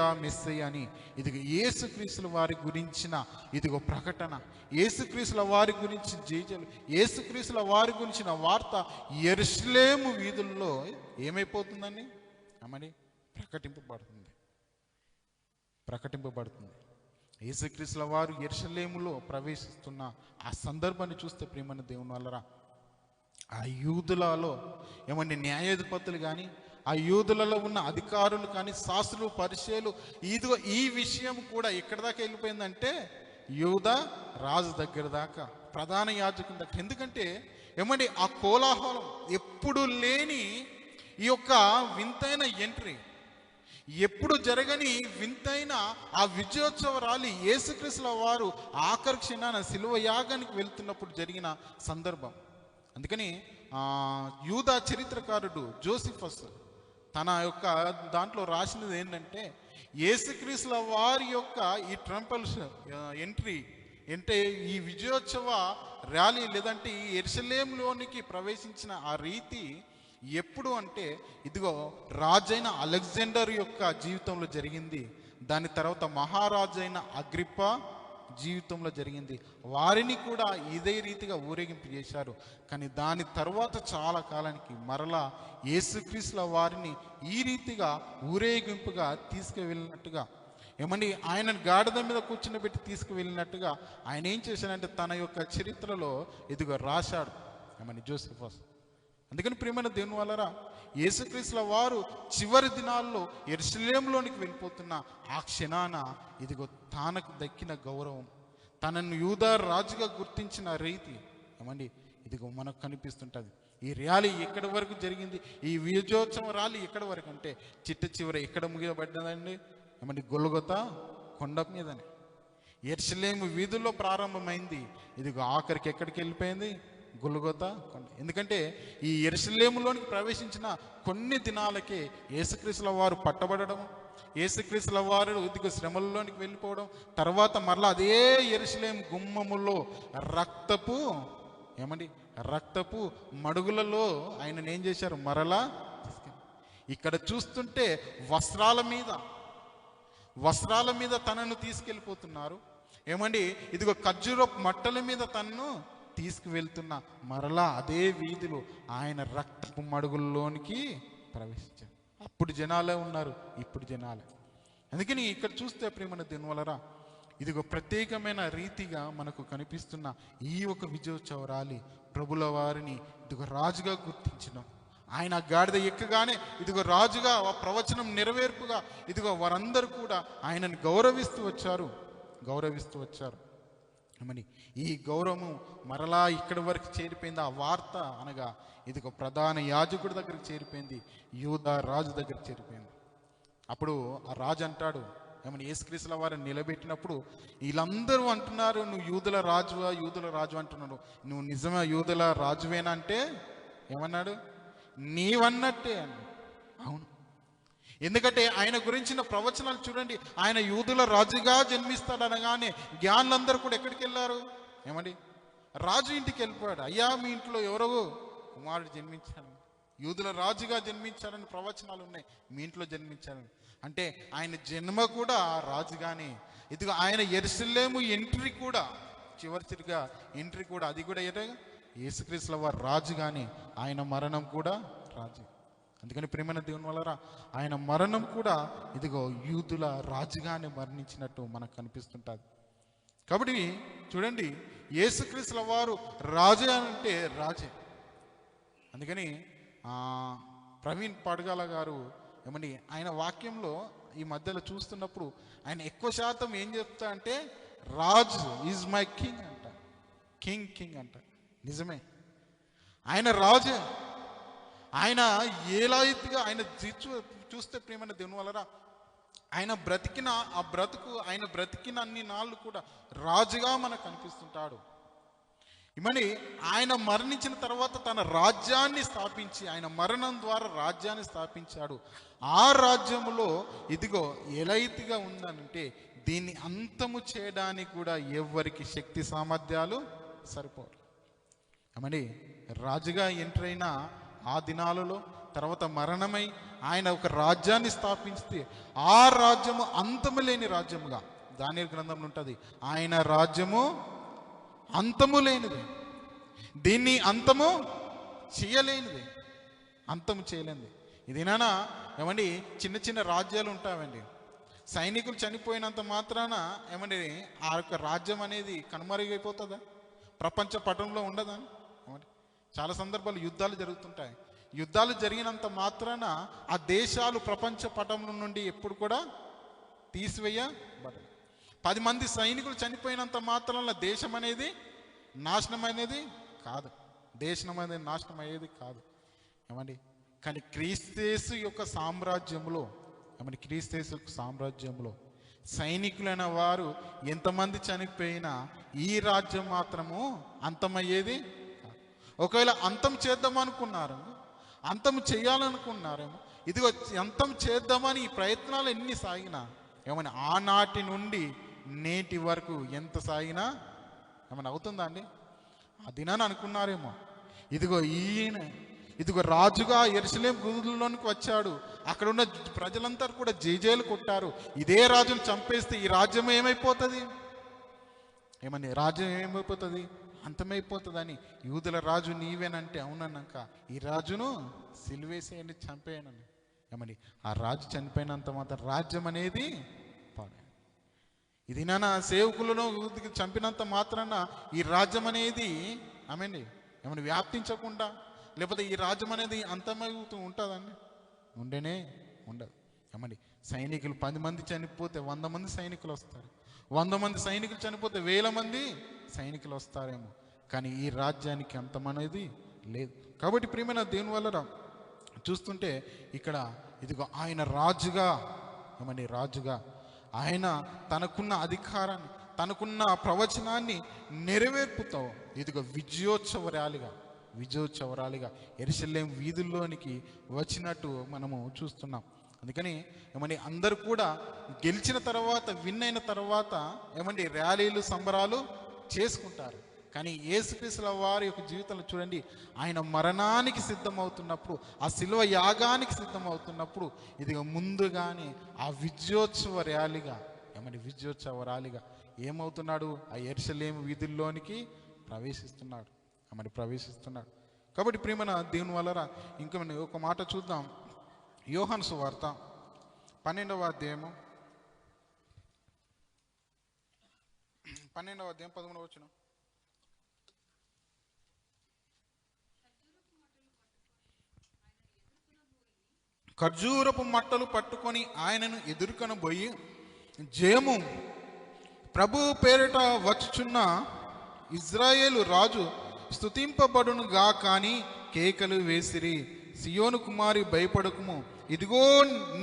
S1: అని. ఇదిగో యేసుక్రీస్తుల వారి గురించిన ఇదిగో ప్రకటన, యేసుక్రీస్తుల వారి గురించి జేజేలు, యేసుక్రీస్తుల వారి గురించిన వార్త యెరూషలేము వీధుల్లో ఏమైపోతుందని అమ్మని ప్రకటింపబడుతుంది. యేసుక్రీస్తుల వారు యెరూషలేములో ప్రవేశిస్తున్న ఆ సందర్భాన్ని చూస్తే ప్రియమైన దేవుని వల్లరా, ఆ యూదులలో ఏమంటే న్యాయాధిపతులు కానీ, ఆ యూదులలో ఉన్న అధికారులు కానీ, శాస్త్రులు, పరిచయులు, ఇదిగో ఈ విషయం కూడా ఎక్కడి దాకా వెళ్ళిపోయిందంటే యూదా రాజు దగ్గర దాకా, ప్రధాన యాజకుని దగ్గర. ఎందుకంటే ఏమండి ఆ కోలాహలం ఎప్పుడు లేని ఈ యొక్క వింతైన ఎంట్రీ, ఎప్పుడు జరగని వింతైన ఆ విజయోత్సవ ర్యాలీ యేసుక్రీస్తుల వారు ఆఖరి క్షణాన శిలువ యాగానికి వెళ్తున్నప్పుడు జరిగిన సందర్భం. అందుకని యూదా చరిత్రకారుడు జోసిఫస్ తన యొక్క దాంట్లో రాసినది ఏంటంటే, యేసుక్రీస్తుల వారి యొక్క ఈ ట్రంపల్స్ ఎంట్రీ అంటే ఈ విజయోత్సవ ర్యాలీ లేదంటే ఈ యెరూషలేములోనికి ప్రవేశించిన ఆ రీతి ఎప్పుడు అంటే ఇదిగో రాజైన అలెగ్జాండర్ యొక్క జీవితంలో జరిగింది. దాని తర్వాత మహారాజైన అగ్రిప్ప జీవితంలో జరిగింది. వారిని కూడా ఇదే రీతిగా ఊరేగింపు చేశారు. కానీ దాని తర్వాత చాలా కాలానికి మరలా యేసుక్రీస్తుల వారిని ఈ రీతిగా ఊరేగింపుగా తీసుకువెళ్ళినట్టుగా, ఏమండి ఆయన గాడిద మీద కూర్చుని తీసుకువెళ్ళినట్టుగా ఆయన ఏం చేశాడంటే తన యొక్క చరిత్రలో ఇదిగో రాశాడు ఏమని జోసిఫస్. అందుకని ప్రియమైన దేవుని వల్లరా, యేసుక్రీస్తుల వారు చివరి దినాల్లో యెరూషలేములోనికి వెళ్ళిపోతున్న ఆ క్షణాన ఇదిగో తనకు దక్కిన గౌరవం, తనను యూదా రాజుగా గుర్తించిన రీతి ఏమండి ఇదిగో మనకు కనిపిస్తుంటుంది. ఈ ర్యాలీ ఎక్కడి వరకు జరిగింది? ఈ విజయోత్సవం ర్యాలీ ఎక్కడి వరకు అంటే చివర ఎక్కడ ముగియబడ్డదండి? ఏమండి గొల్గొతా కొండ మీదనే యెరూషలేము వీధుల్లో ప్రారంభమైంది. ఇదిగో ఆఖరికి ఎక్కడికి వెళ్ళిపోయింది? గొల్గొతా కొండ. ఎందుకంటే ఈ యెరూషలేములోనికి ప్రవేశించిన కొన్ని దినాలకే యేసుక్రీస్తుల వారు పట్టబడడం, యేసుక్రీస్తుల వారు ఇదిగో శ్రమలలోనికి వెళ్ళిపోవడం, తర్వాత మరలా అదే యెరూషలేము గుమ్మములో రక్తపు మడుగులలో ఆయనను ఏం చేశారు? మరలా ఇక్కడ చూస్తుంటే వస్త్రాల మీద తనను తీసుకెళ్ళిపోతున్నారు. ఏమండి ఇదిగో ఖర్జూరపు మట్టల మీద తనను తీసుకువెళ్తున్న మరలా అదే వీధిలో ఆయన రక్తపు మడుగుల్లోనికి ప్రవేశించారు. అప్పుడు జనాలే ఉన్నారు, ఇప్పుడు జనాలే. అందుకని ఇక్కడ చూస్తే ప్రియమైన దీనివలరా ఇదిగో ప్రత్యేకమైన రీతిగా మనకు కనిపిస్తున్న ఈ ఒక విజయోత్సవ ర్యాలీ ప్రభుల వారిని ఇదిగో రాజుగా గుర్తించడం, ఆయన గాడిద ఎక్కగానే ఇదిగో రాజుగా ఆ ప్రవచనం నెరవేర్పుగా ఇదిగో వారందరూ కూడా ఆయనను గౌరవిస్తూ వచ్చారు. ఏమని ఈ గౌరవము మరలా ఇక్కడి వరకు చేరిపోయింది. ఆ వార్త అనగా ఇదిగో ప్రధాన యాజకుడి దగ్గరికి చేరిపోయింది, యూదా రాజు దగ్గరికి చేరిపోయింది. అప్పుడు ఆ రాజు అంటాడు, ఏమని యేసుక్రీస్తుల వారిని నిలబెట్టినప్పుడు వీళ్ళందరూ అంటున్నారు, నువ్వు యూదుల రాజు అంటున్నాడు. నువ్వు నిజమే యూదుల రాజువేనా అంటే ఏమన్నాడు? నీవన్నట్టే అన్నాడు. అవును, ఎందుకంటే ఆయన గురించిన ప్రవచనాలు చూడండి. ఆయన యూదుల రాజుగా జన్మిస్తాడనగానే జ్ఞానులందరూ కూడా ఎక్కడికి వెళ్ళారు? ఏమండి రాజు ఇంటికి వెళ్ళిపోయాడు. అయ్యా మీ ఇంట్లో ఎవరో కుమారుడు జన్మించాడు, యూదుల రాజుగా జన్మించాడని ప్రవచనాలు ఉన్నాయి, మీ ఇంట్లో జన్మించాడని. అంటే ఆయన జన్మ కూడా రాజుగానే. ఇదిగో ఆయన యెరూషలేము ఎంట్రీ కూడా చివరిగా ఎంట్రీ కూడా అది కూడా యేసుక్రీస్తుల వారు రాజుగానే. ఆయన మరణం కూడా రాజు. అందుకని ప్రియమైన దేవుని వలన ఆయన మరణం కూడా ఇదిగో యూదుల రాజుగానే మరణించినట్టు మనకు కనిపిస్తుంటుంది. కాబట్టి చూడండి, యేసుక్రీస్తుల వారు రాజు అంటే రాజే. అందుకని ప్రవీణ్ పడగాల గారు ఏమని ఆయన వాక్యంలో ఈ మధ్యలో చూస్తున్నప్పుడు ఆయన ఎక్కువ శాతం ఏం చెప్తా అంటే రాజు ఈజ్ మై కింగ్ అంట. కింగ్ అంట. నిజమే, ఆయన రాజు. ఆయన ఏలాయితీగా ఆయన చూస్తే ప్రియమైన దేవుని వలన ఆయన బ్రతికిన ఆ బ్రతుకు, ఆయన బ్రతికిన అన్ని నాళ్ళు కూడా రాజుగా మనకు కనిపిస్తుంటాడు. ఇమని ఆయన మరణించిన తర్వాత తన రాజ్యాన్ని స్థాపించి, ఆయన మరణం ద్వారా రాజ్యాన్ని స్థాపించాడు. ఆ రాజ్యములో ఇదిగో ఎలైతిగా ఉందనంటే దీన్ని అంతము చేయడానికి కూడా ఎవరికి శక్తి సామర్థ్యాలు సరిపోరు. ఏమని రాజుగా ఎంటర్ అయిన ఆ దినాలలో తర్వాత మరణమై ఆయన ఒక రాజ్యాన్ని స్థాపిస్తే ఆ రాజ్యము అంతము లేని రాజ్యముగా దానియేలు గ్రంథంలో ఉంటుంది. ఆయన రాజ్యము అంతము లేనిది, దీన్ని అంతము చేయలేనిది, అంతము చేయలేనిది. ఇదేనా ఏమండి చిన్న చిన్న రాజ్యాలు ఉంటాయండి. సైనికులు చనిపోయినంత మాత్రాన ఏమండి ఆ యొక్క రాజ్యం అనేది కనుమరుగైపోతుందా? ప్రపంచ పటంలో ఉండదా? ఏమండి చాలా సందర్భాలు యుద్ధాలు జరుగుతుంటాయి. యుద్ధాలు జరిగినంత మాత్రాన ఆ దేశాలు ప్రపంచ పటంలో నుండి ఎప్పుడు కూడా తీసివేయబడదు. 10 మంది సైనికులు చనిపోయినంత మాత్రాన దేశం అనేది నాశనం అనేది కాదు. దేశం అనేది నాశనం అయ్యేది కాదు. ఏమండి కానీ క్రీస్తు యొక్క సామ్రాజ్యంలో ఏమండి క్రీస్తు యొక్క సామ్రాజ్యంలో సైనికులైన వారు ఎంతమంది చనిపోయినా ఈ రాజ్యం మాత్రము అంతమయ్యేది కాదు. ఒకవేళ అంతం చేద్దామనుకున్నారు, అంతం చేయాలనుకున్నారేమో, ఇదిగో అంతం చేద్దామని ఈ ప్రయత్నాలు ఎన్ని సాగినా ఏమన్నా ఆనాటి నుండి నేటి వరకు ఎంత సాగినా ఏమన్నా అవుతుందా అండి? ఆ దినాన్ని అనుకున్నారేమో, ఇదిగో రాజుగా యెరూషలేము గుడులోనికి వచ్చాడు, అక్కడ ఉన్న ప్రజలంతా కూడా జేజేలు కొట్టారు, ఇదే రాజును చంపేస్తే ఈ రాజ్యం ఏమైపోతుంది? ఏమని రాజ్యం ఏమైపోతుంది? అంతమైపోతుందని. యూదుల రాజు నీవేనంటే అవునన్నాక ఈ రాజును సిలువేసేయండి, చంపేయనని. ఏమని ఆ రాజు చనిపోయినంత మాత్రం రాజ్యం అనేది పాడే. ఇది నాన్న సేవకులను చంపినంత మాత్రాన ఈ రాజ్యం అనేది ఏమని వ్యాప్తించకుండా, లేకపోతే ఈ రాజ్యం అనేది అంతమవుతూ ఉంటుందండి? ఉండేనే ఉండదు. ఏమండి సైనికులు 10 మంది చనిపోతే 100 మంది సైనికులు వస్తారు, 100 మంది సైనికులు చనిపోతే 1000 మంది సైనికులు వస్తారేమో, కానీ ఈ రాజ్యానికి అంతమనేది లేదు. కాబట్టి ప్రియమైన దేవుని వల్ల చూస్తుంటే ఇక్కడ ఇదిగో ఆయన రాజుగా రాజుగా ఆయన తనకున్న అధికారాన్ని, తనకున్న ప్రవచనాన్ని నెరవేర్పుతావు ఇదిగో విజయోత్సవరాలిగా యెరూషలేము వీధుల్లోనికి వచ్చినట్టు మనము చూస్తున్నాం. అందుకని అందరూ కూడా గెలిచిన తర్వాత, విన్ అయిన తర్వాత ర్యాలీలు సంబరాలు చేసుకుంటారు. కానీ యేసుక్రీస్తుల వారి యొక్క జీవితంలో చూడండి, ఆయన మరణానికి సిద్ధమవుతున్నప్పుడు, ఆ శిలువ యాగానికి సిద్ధమవుతున్నప్పుడు ఇదిగో ముందుగానే ఆ విజయోత్సవ ర్యాలీగా ఏమవుతున్నాడు? ఆ యెరూషలేము వీధుల్లోనికి ప్రవేశిస్తున్నాడు. కాబట్టి ప్రియమైన దేవుని వలన ఇంకా ఒక మాట చూద్దాం. యోహాను సువార్త 12వ అధ్యాయము 13వ వచనం. ఖర్జూరపు మట్టలు పట్టుకొని ఆయనను ఎదుర్కొనబోయి జయము ప్రభు పేరిట వచ్చుచున్న ఇజ్రాయేలు రాజు స్తుతింపబడునుగా కానీ కేకలు వేసిరి. సియోను కుమారి భయపడకుము, ఇదిగో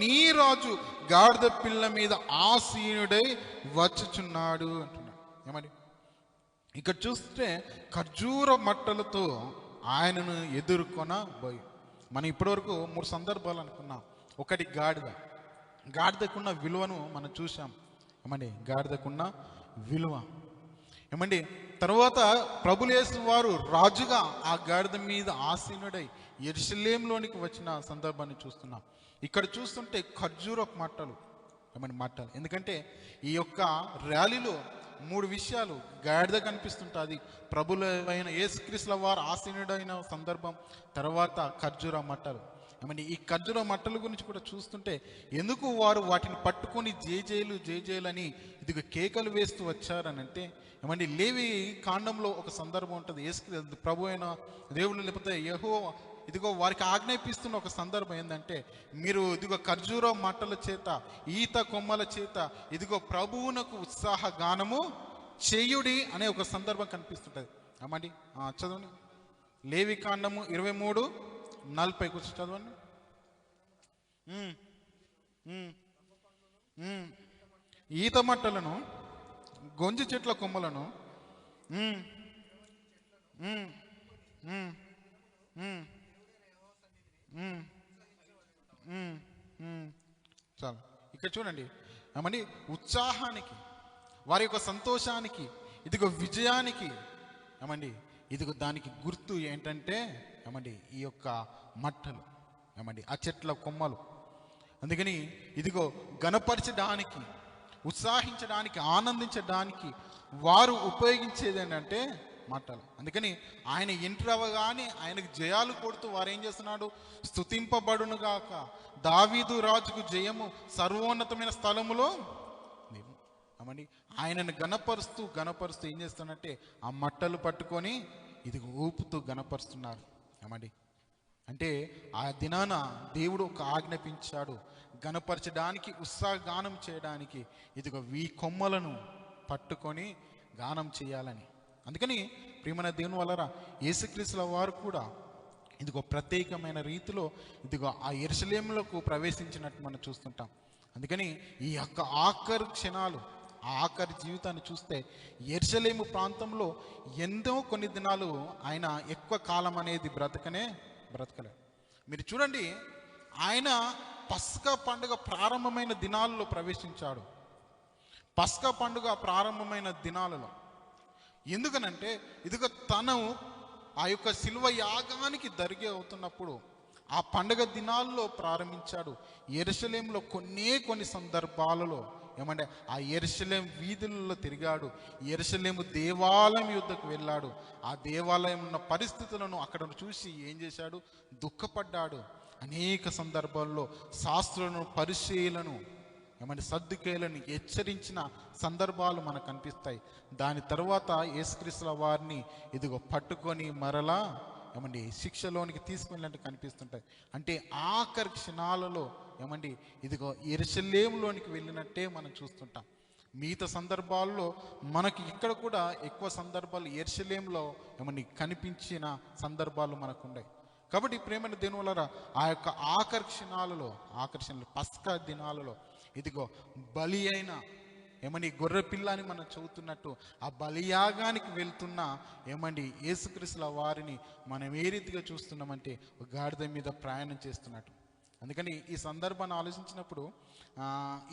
S1: నీ రాజు గాడిద పిల్ల మీద ఆసీనుడై వచ్చుచున్నాడు అంటున్నాడు. ఇక్కడ చూస్తే ఖర్జూర మట్టలతో ఆయనను ఎదుర్కొనబోయి. మనం ఇప్పటివరకు 3 సందర్భాలు అనుకున్నాం. ఒకటి గాడిదకున్న విలువను మనం చూసాం. గాడిదకున్న విలువ ఏమండి తర్వాత ప్రభులేసు వారు రాజుగా ఆ గాడిద మీద ఆసీనుడై యెరూషలేములోనికి వచ్చిన సందర్భాన్ని చూస్తున్నాం. ఇక్కడ చూస్తుంటే ఖర్జూరపు మట్టలు, ఏమండి మట్టలు. ఎందుకంటే ఈ యొక్క ర్యాలీలో మూడు విషయాలు గాడిద కనిపిస్తుంటుంది, ప్రభులైన యేసుక్రీస్తుల వారు ఆసీనుడైన సందర్భం, తర్వాత ఖర్జూర మట్టలు. ఏమండి ఈ ఖర్జూర మట్టల గురించి కూడా చూస్తుంటే ఎందుకు వారు వాటిని పట్టుకొని జేజేలు జేజేలు అని ఇదిగో కేకలు వేస్తూ వచ్చారని అంటే, ఏమండి లేవి కాండంలో ఒక సందర్భం ఉంటుంది. యేసు ప్రభు అయిన దేవుడు లేకపోతే యెహోవా ఇదిగో వారికి ఆజ్ఞాపిస్తున్న ఒక సందర్భం ఏంటంటే, మీరు ఇదిగో ఖర్జూర మట్టల చేత ఈత కొమ్మల చేత ఇదిగో ప్రభువునకు ఉత్సాహ గానము చేయుడి అనే ఒక సందర్భం కనిపిస్తుంటుంది. అమ్మండి చదవండి, లేవి కాండము 23:40 కూర్చొని చదవండి. ఈత మట్టలను, గొంజి చెట్ల కొమ్మలను, చాలు. ఇక్కడ చూడండి ఏమండి, ఉత్సాహానికి, వారి యొక్క సంతోషానికి, ఇదిగో విజయానికి, ఏమండి ఇదిగో దానికి గుర్తు ఏంటంటే ఏమండి ఈ యొక్క మట్టలు, ఏమండి ఆ చెట్ల కొమ్మలు. అందుకని ఇదిగో గణపరచడానికి, ఉత్సాహించడానికి, ఆనందించడానికి వారు ఉపయోగించేది ఏంటంటే మట్టలు. అందుకని ఆయన ఎంటర్ అవ్వగానే ఆయనకు జయాలు కొడుతూ వారు ఏం చేస్తున్నాడు, స్తుతింపబడునుగాక దావీదు రాజుకు జయము సర్వోన్నతమైన స్థలములో. అమ్మండి ఆయనను గణపరుస్తూ గణపరుస్తూ ఏం చేస్తున్నట్టే ఆ మట్టలు పట్టుకొని ఇది ఊపుతూ గణపరుస్తున్నారు. ఏమండి అంటే ఆ దినాన దేవుడు ఒక ఆజ్ఞాపించాడు, గణపరచడానికి, ఉత్సాహగానం చేయడానికి ఇదిగో ఈ కొమ్మలను పట్టుకొని గానం చేయాలని. అందుకని ప్రియమైన దేవుని వలన యేసుక్రీస్తుల వారు కూడా ఇదిగో ప్రత్యేకమైన రీతిలో ఇదిగో ఆ యెరూషలేములకు ప్రవేశించినట్టు మనం చూస్తుంటాం. అందుకని ఈ యొక్క ఆఖరి క్షణాలు, ఆ ఆఖరి జీవితాన్ని చూస్తే యెరూషలేము ప్రాంతంలో ఎంతో కొన్ని దినాలు ఆయన ఎక్కువ కాలం అనేది బ్రతకలే. మీరు చూడండి, ఆయన పస్కా పండుగ ప్రారంభమైన దినాలలో ప్రవేశించాడు. పస్కా పండుగ ప్రారంభమైన దినాలలో ఎందుకనంటే ఇదిగో తను ఆ యొక్క శిలువ యాగానికి దరిగే అవుతున్నప్పుడు ఆ పండుగ దినాల్లో ప్రారంభించాడు. యెరూషలేములో కొన్ని సందర్భాలలో ఏమంటే ఆ యెరూషలేం వీధులలో తిరిగాడు, యెరూషలేము దేవాలయం యుద్ధకు వెళ్ళాడు. ఆ దేవాలయం ఉన్న పరిస్థితులను అక్కడ చూసి ఏం చేశాడు, దుఃఖపడ్డాడు. అనేక సందర్భాల్లో శాస్త్రులను, పరిచయులను, ఏమంటే సద్దుకేయులను హెచ్చరించిన సందర్భాలు మనకు కనిపిస్తాయి. దాని తర్వాత యేసుక్రీస్తుల వారిని ఇదిగో పట్టుకొని మరలా ఏమండి శిక్షలోనికి తీసుకువెళ్ళినట్టు కనిపిస్తుంటాయి. అంటే ఆఖరి క్షణాలలో ఏమండి ఇదిగో యెరూషలేములోనికి వెళ్ళినట్టే మనం చూస్తుంటాం. మిగతా సందర్భాల్లో మనకి ఇక్కడ కూడా ఎక్కువ సందర్భాలు యెరూషలేములో ఏమండి కనిపించిన సందర్భాలు మనకు ఉన్నాయి. కాబట్టి ప్రేమైన దేవుని వలన ఆ యొక్క ఆకర్షణాలలో పస్కా దినాలలో ఇదిగో బలి అయిన ఏమండి గొర్రె పిల్ల అని మనం చదువుతున్నట్టు ఆ బలియాగానికి వెళ్తున్న ఏమండి యేసుక్రీస్తుల వారిని మనం ఏ రీతిగా చూస్తున్నామంటే ఒక గాడిద మీద ప్రయాణం చేస్తున్నట్టు. అందుకని ఈ సందర్భాన్ని ఆలోచించినప్పుడు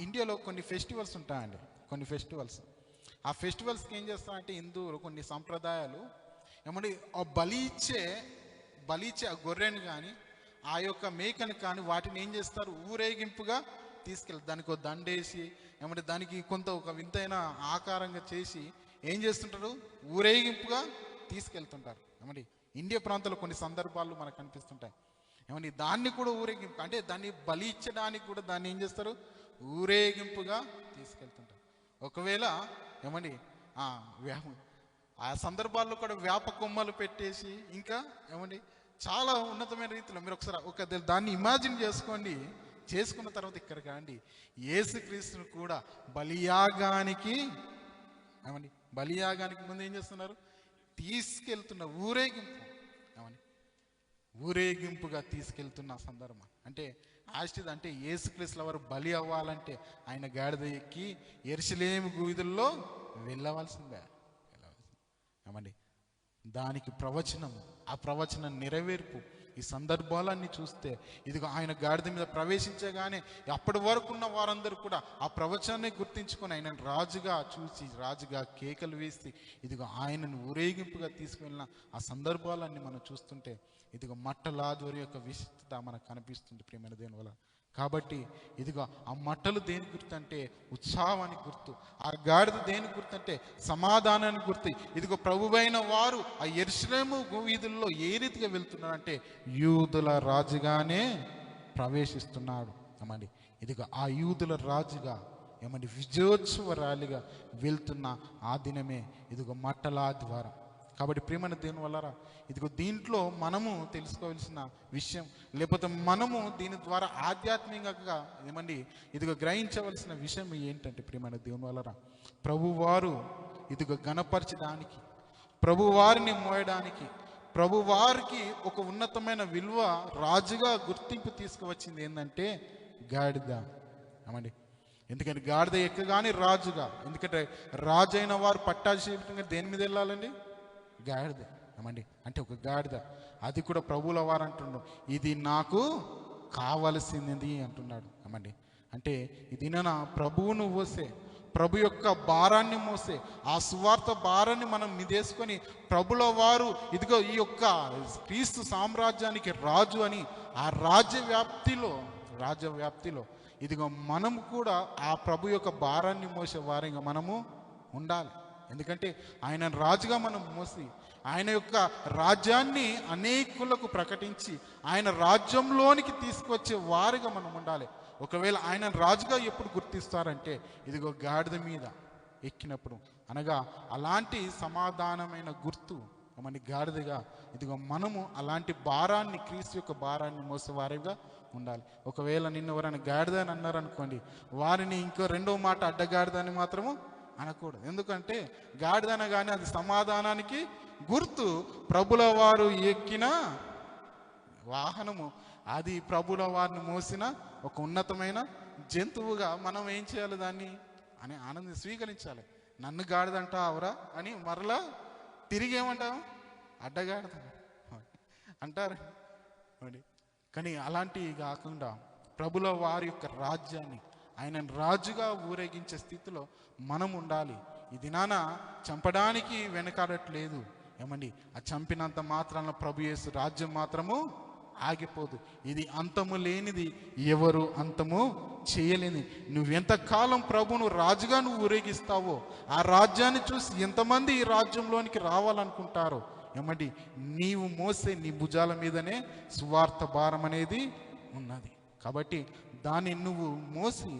S1: ఇండియాలో కొన్ని ఫెస్టివల్స్ ఉంటాయండి, కొన్ని ఫెస్టివల్స్. ఆ ఫెస్టివల్స్కి ఏం చేస్తామంటే హిందువులు కొన్ని సంప్రదాయాలు ఏమండి ఆ బలి ఇచ్చే ఆ గొర్రెని కానీ ఆ యొక్క మేకను కానీ వాటిని ఏం చేస్తారు, ఊరేగింపుగా తీసుకెళ్తారు. దానికి ఒక దండేసి ఏమంటే దానికి కొంత ఒక వింతైన ఆకారంగా చేసి ఏం చేస్తుంటారు, ఊరేగింపుగా తీసుకెళ్తుంటారు. ఏమండి ఇండియా ప్రాంతంలో కొన్ని సందర్భాల్లో మనకు కనిపిస్తుంటాయి. ఏమండి దాన్ని కూడా ఊరేగింపు అంటే దాన్ని బలి ఇచ్చడానికి కూడా దాన్ని ఏం చేస్తారు, ఊరేగింపుగా తీసుకెళ్తుంటారు. ఒకవేళ ఏమండి ఆ సందర్భాల్లో కూడా వేప కొమ్మలు పెట్టేసి ఇంకా ఏమండి చాలా ఉన్నతమైన రీతిలో మీరు ఒకసారి దాన్ని ఇమాజిన్ చేసుకోండి. చేసుకున్న తర్వాత ఇక్కడ కాండి యేసుక్రీస్తును కూడా బలియాగానికి ఏమండి బలియాగానికి ముందు ఏం చేస్తున్నారు, తీసుకెళ్తున్న ఊరేగింపు, ఏమండి ఊరేగింపుగా తీసుకెళ్తున్న సందర్భం. అంటే ఆశ్చర్యం, అంటే యేసుక్రీస్తుల వారు బలి అవ్వాలంటే ఆయన గాడిద ఎక్కి యెరూషలేము వీధుల్లో వెళ్ళవలసిందే. ఏమండి దానికి ప్రవచనము, ఆ ప్రవచన నెరవేర్పు ఈ సందర్భాలన్నీ చూస్తే ఇదిగో ఆయన గాడిద మీద ప్రవేశించగానే అప్పటి వరకు ఉన్న వారందరూ కూడా ఆ ప్రవచనాన్ని గుర్తించుకొని ఆయన రాజుగా చూసి రాజుగా కేకలు వేసి ఇదిగో ఆయనను ఊరేగింపుగా తీసుకువెళ్ళిన ఆ సందర్భాలన్నీ మనం చూస్తుంటే ఇదిగో మట్టలాది యొక్క విశిష్టత మనకు కనిపిస్తుంది ప్రియమైన దేవుని వల్ల. కాబట్టి ఇదిగో ఆ మట్టలు దేని గుర్తు అంటే ఉత్సాహానికి గుర్తు, ఆ గాడిద దేని గుర్తు అంటే సమాధానానికి గుర్తు. ఇదిగో ప్రభువైన వారు ఆ యెరూషలేము వీధుల్లో ఏ రీతిగా వెళ్తున్నారంటే యూదుల రాజుగానే ప్రవేశిస్తున్నాడు ఏమండి. ఇదిగో ఆ యూదుల రాజుగా ఏమండి విజయోత్సవ ర్యాలీగా వెళ్తున్న ఆ దినమే ఇదిగో మట్టల ఆదివారం. కాబట్టి ప్రియమైన దేవుని వల్లరా ఇదిగో దీంట్లో మనము తెలుసుకోవాల్సిన విషయం, లేకపోతే మనము దీని ద్వారా ఆధ్యాత్మికంగా ఏమండి ఇదిగో గ్రహించవలసిన విషయం ఏంటంటే ప్రియమైన దేవుని వల్లరా ప్రభువారు ఇదిగో గణపరచడానికి, ప్రభువారిని మోయడానికి, ప్రభువారికి ఒక ఉన్నతమైన విలువ రాజుగా గుర్తింపు తీసుకువచ్చింది ఏంటంటే గాడిద ఏమండి. ఎందుకంటే గాడిద ఎక్కగానే రాజుగా, ఎందుకంటే రాజు అయిన వారు పట్టాభిషేకంగా దేని మీద వెళ్ళాలండి? గాడిద ఏమండి. అంటే ఒక గాడిద, అది కూడా ప్రభువుల వారు అంటున్నాడు ఇది నాకు కావలసింది అంటున్నాడు ఏమండి. అంటే ఇది నా ప్రభువును మోసే, ప్రభు యొక్క భారాన్ని మోసే ఆ సువార్త భారాన్ని మనం మిదేసుకొని ప్రభుల వారు ఇదిగో ఈ యొక్క క్రీస్తు సామ్రాజ్యానికి రాజు అని ఆ రాజ్యవ్యాప్తిలో ఇదిగో మనం కూడా ఆ ప్రభు యొక్క భారాన్ని మోసే వారిగా మనము ఉండాలి. ఎందుకంటే ఆయన రాజుగా మనం మోసి ఆయన యొక్క రాజ్యాన్ని అనేకులకు ప్రకటించి ఆయన రాజ్యంలోనికి తీసుకొచ్చే వారిగా మనం ఉండాలి. ఒకవేళ ఆయన రాజుగా ఎప్పుడు గుర్తిస్తారంటే ఇదిగో గాడిద మీద ఎక్కినప్పుడు, అనగా అలాంటి సమాధానమైన గుర్తు మన గాడిదగా ఇదిగో మనము అలాంటి భారాన్ని క్రీస్తు యొక్క భారాన్ని మోసేవారిగా ఉండాలి. ఒకవేళ నిన్ను ఎవరైనా గాడిద అని అన్నారనుకోండి, వారిని ఇంకో రెండో మాట అడ్డగాడిద అని మాత్రము అనకూడదు. ఎందుకంటే గాడిద అనగానే అది సమాధానానికి గుర్తు. ప్రభుల వారు ఎక్కిన వాహనము, అది ప్రభుల వారిని మోసిన ఒక ఉన్నతమైన జంతువుగా మనం ఏం చేయాలి? దాన్ని అని ఆనందం స్వీకరించాలి. నన్ను గాడిదంటావురా అని మరలా తిరిగి ఏమంటావు? అడ్డగాడిద అంటారు. కానీ అలాంటివి కాకుండా ప్రభుల వారి యొక్క రాజ్యాన్ని ఆయన రాజుగా ఊరేగించే స్థితిలో మనం ఉండాలి. ఈ దినాన చంపడానికి వెనకాడట్లేదు ఏమండి. ఆ చంపినంత మాత్రాన ప్రభు యేసు రాజ్యం మాత్రము ఆగిపోదు. ఇది అంతము లేనిది, ఎవరు అంతము చేయలేని. నువ్వెంతకాలం ప్రభును రాజుగా నువ్వు ఊరేగిస్తావో ఆ రాజ్యాన్ని చూసి ఎంతమంది ఈ రాజ్యంలోనికి రావాలనుకుంటారో ఏమండి, నీవు మోసే నీ భుజాల మీదనే సువార్త భారం అనేది ఉన్నది. కాబట్టి దాన్ని నువ్వు మోసి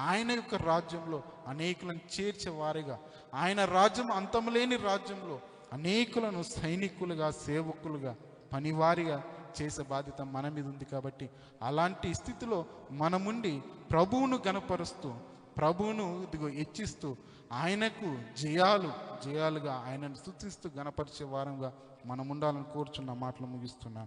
S1: ఆయన యొక్క రాజ్యంలో అనేకులను చేర్చేవారిగా, ఆయన రాజ్యం అంతములేని రాజ్యంలో అనేకులను సైనికులుగా, సేవకులుగా, పనివారిగా చేసే బాధ్యత మన మీద ఉంది. కాబట్టి అలాంటి స్థితిలో మనముండి ప్రభువును గణపరుస్తూ, ప్రభువును ఇదిగో హెచ్చిస్తూ, ఆయనకు జయాలుగా ఆయనను స్తుతిస్తూ గణపరిచే వారంగా మనం ఉండాలని కోరుచున్న మాటలు ముగిస్తున్నా.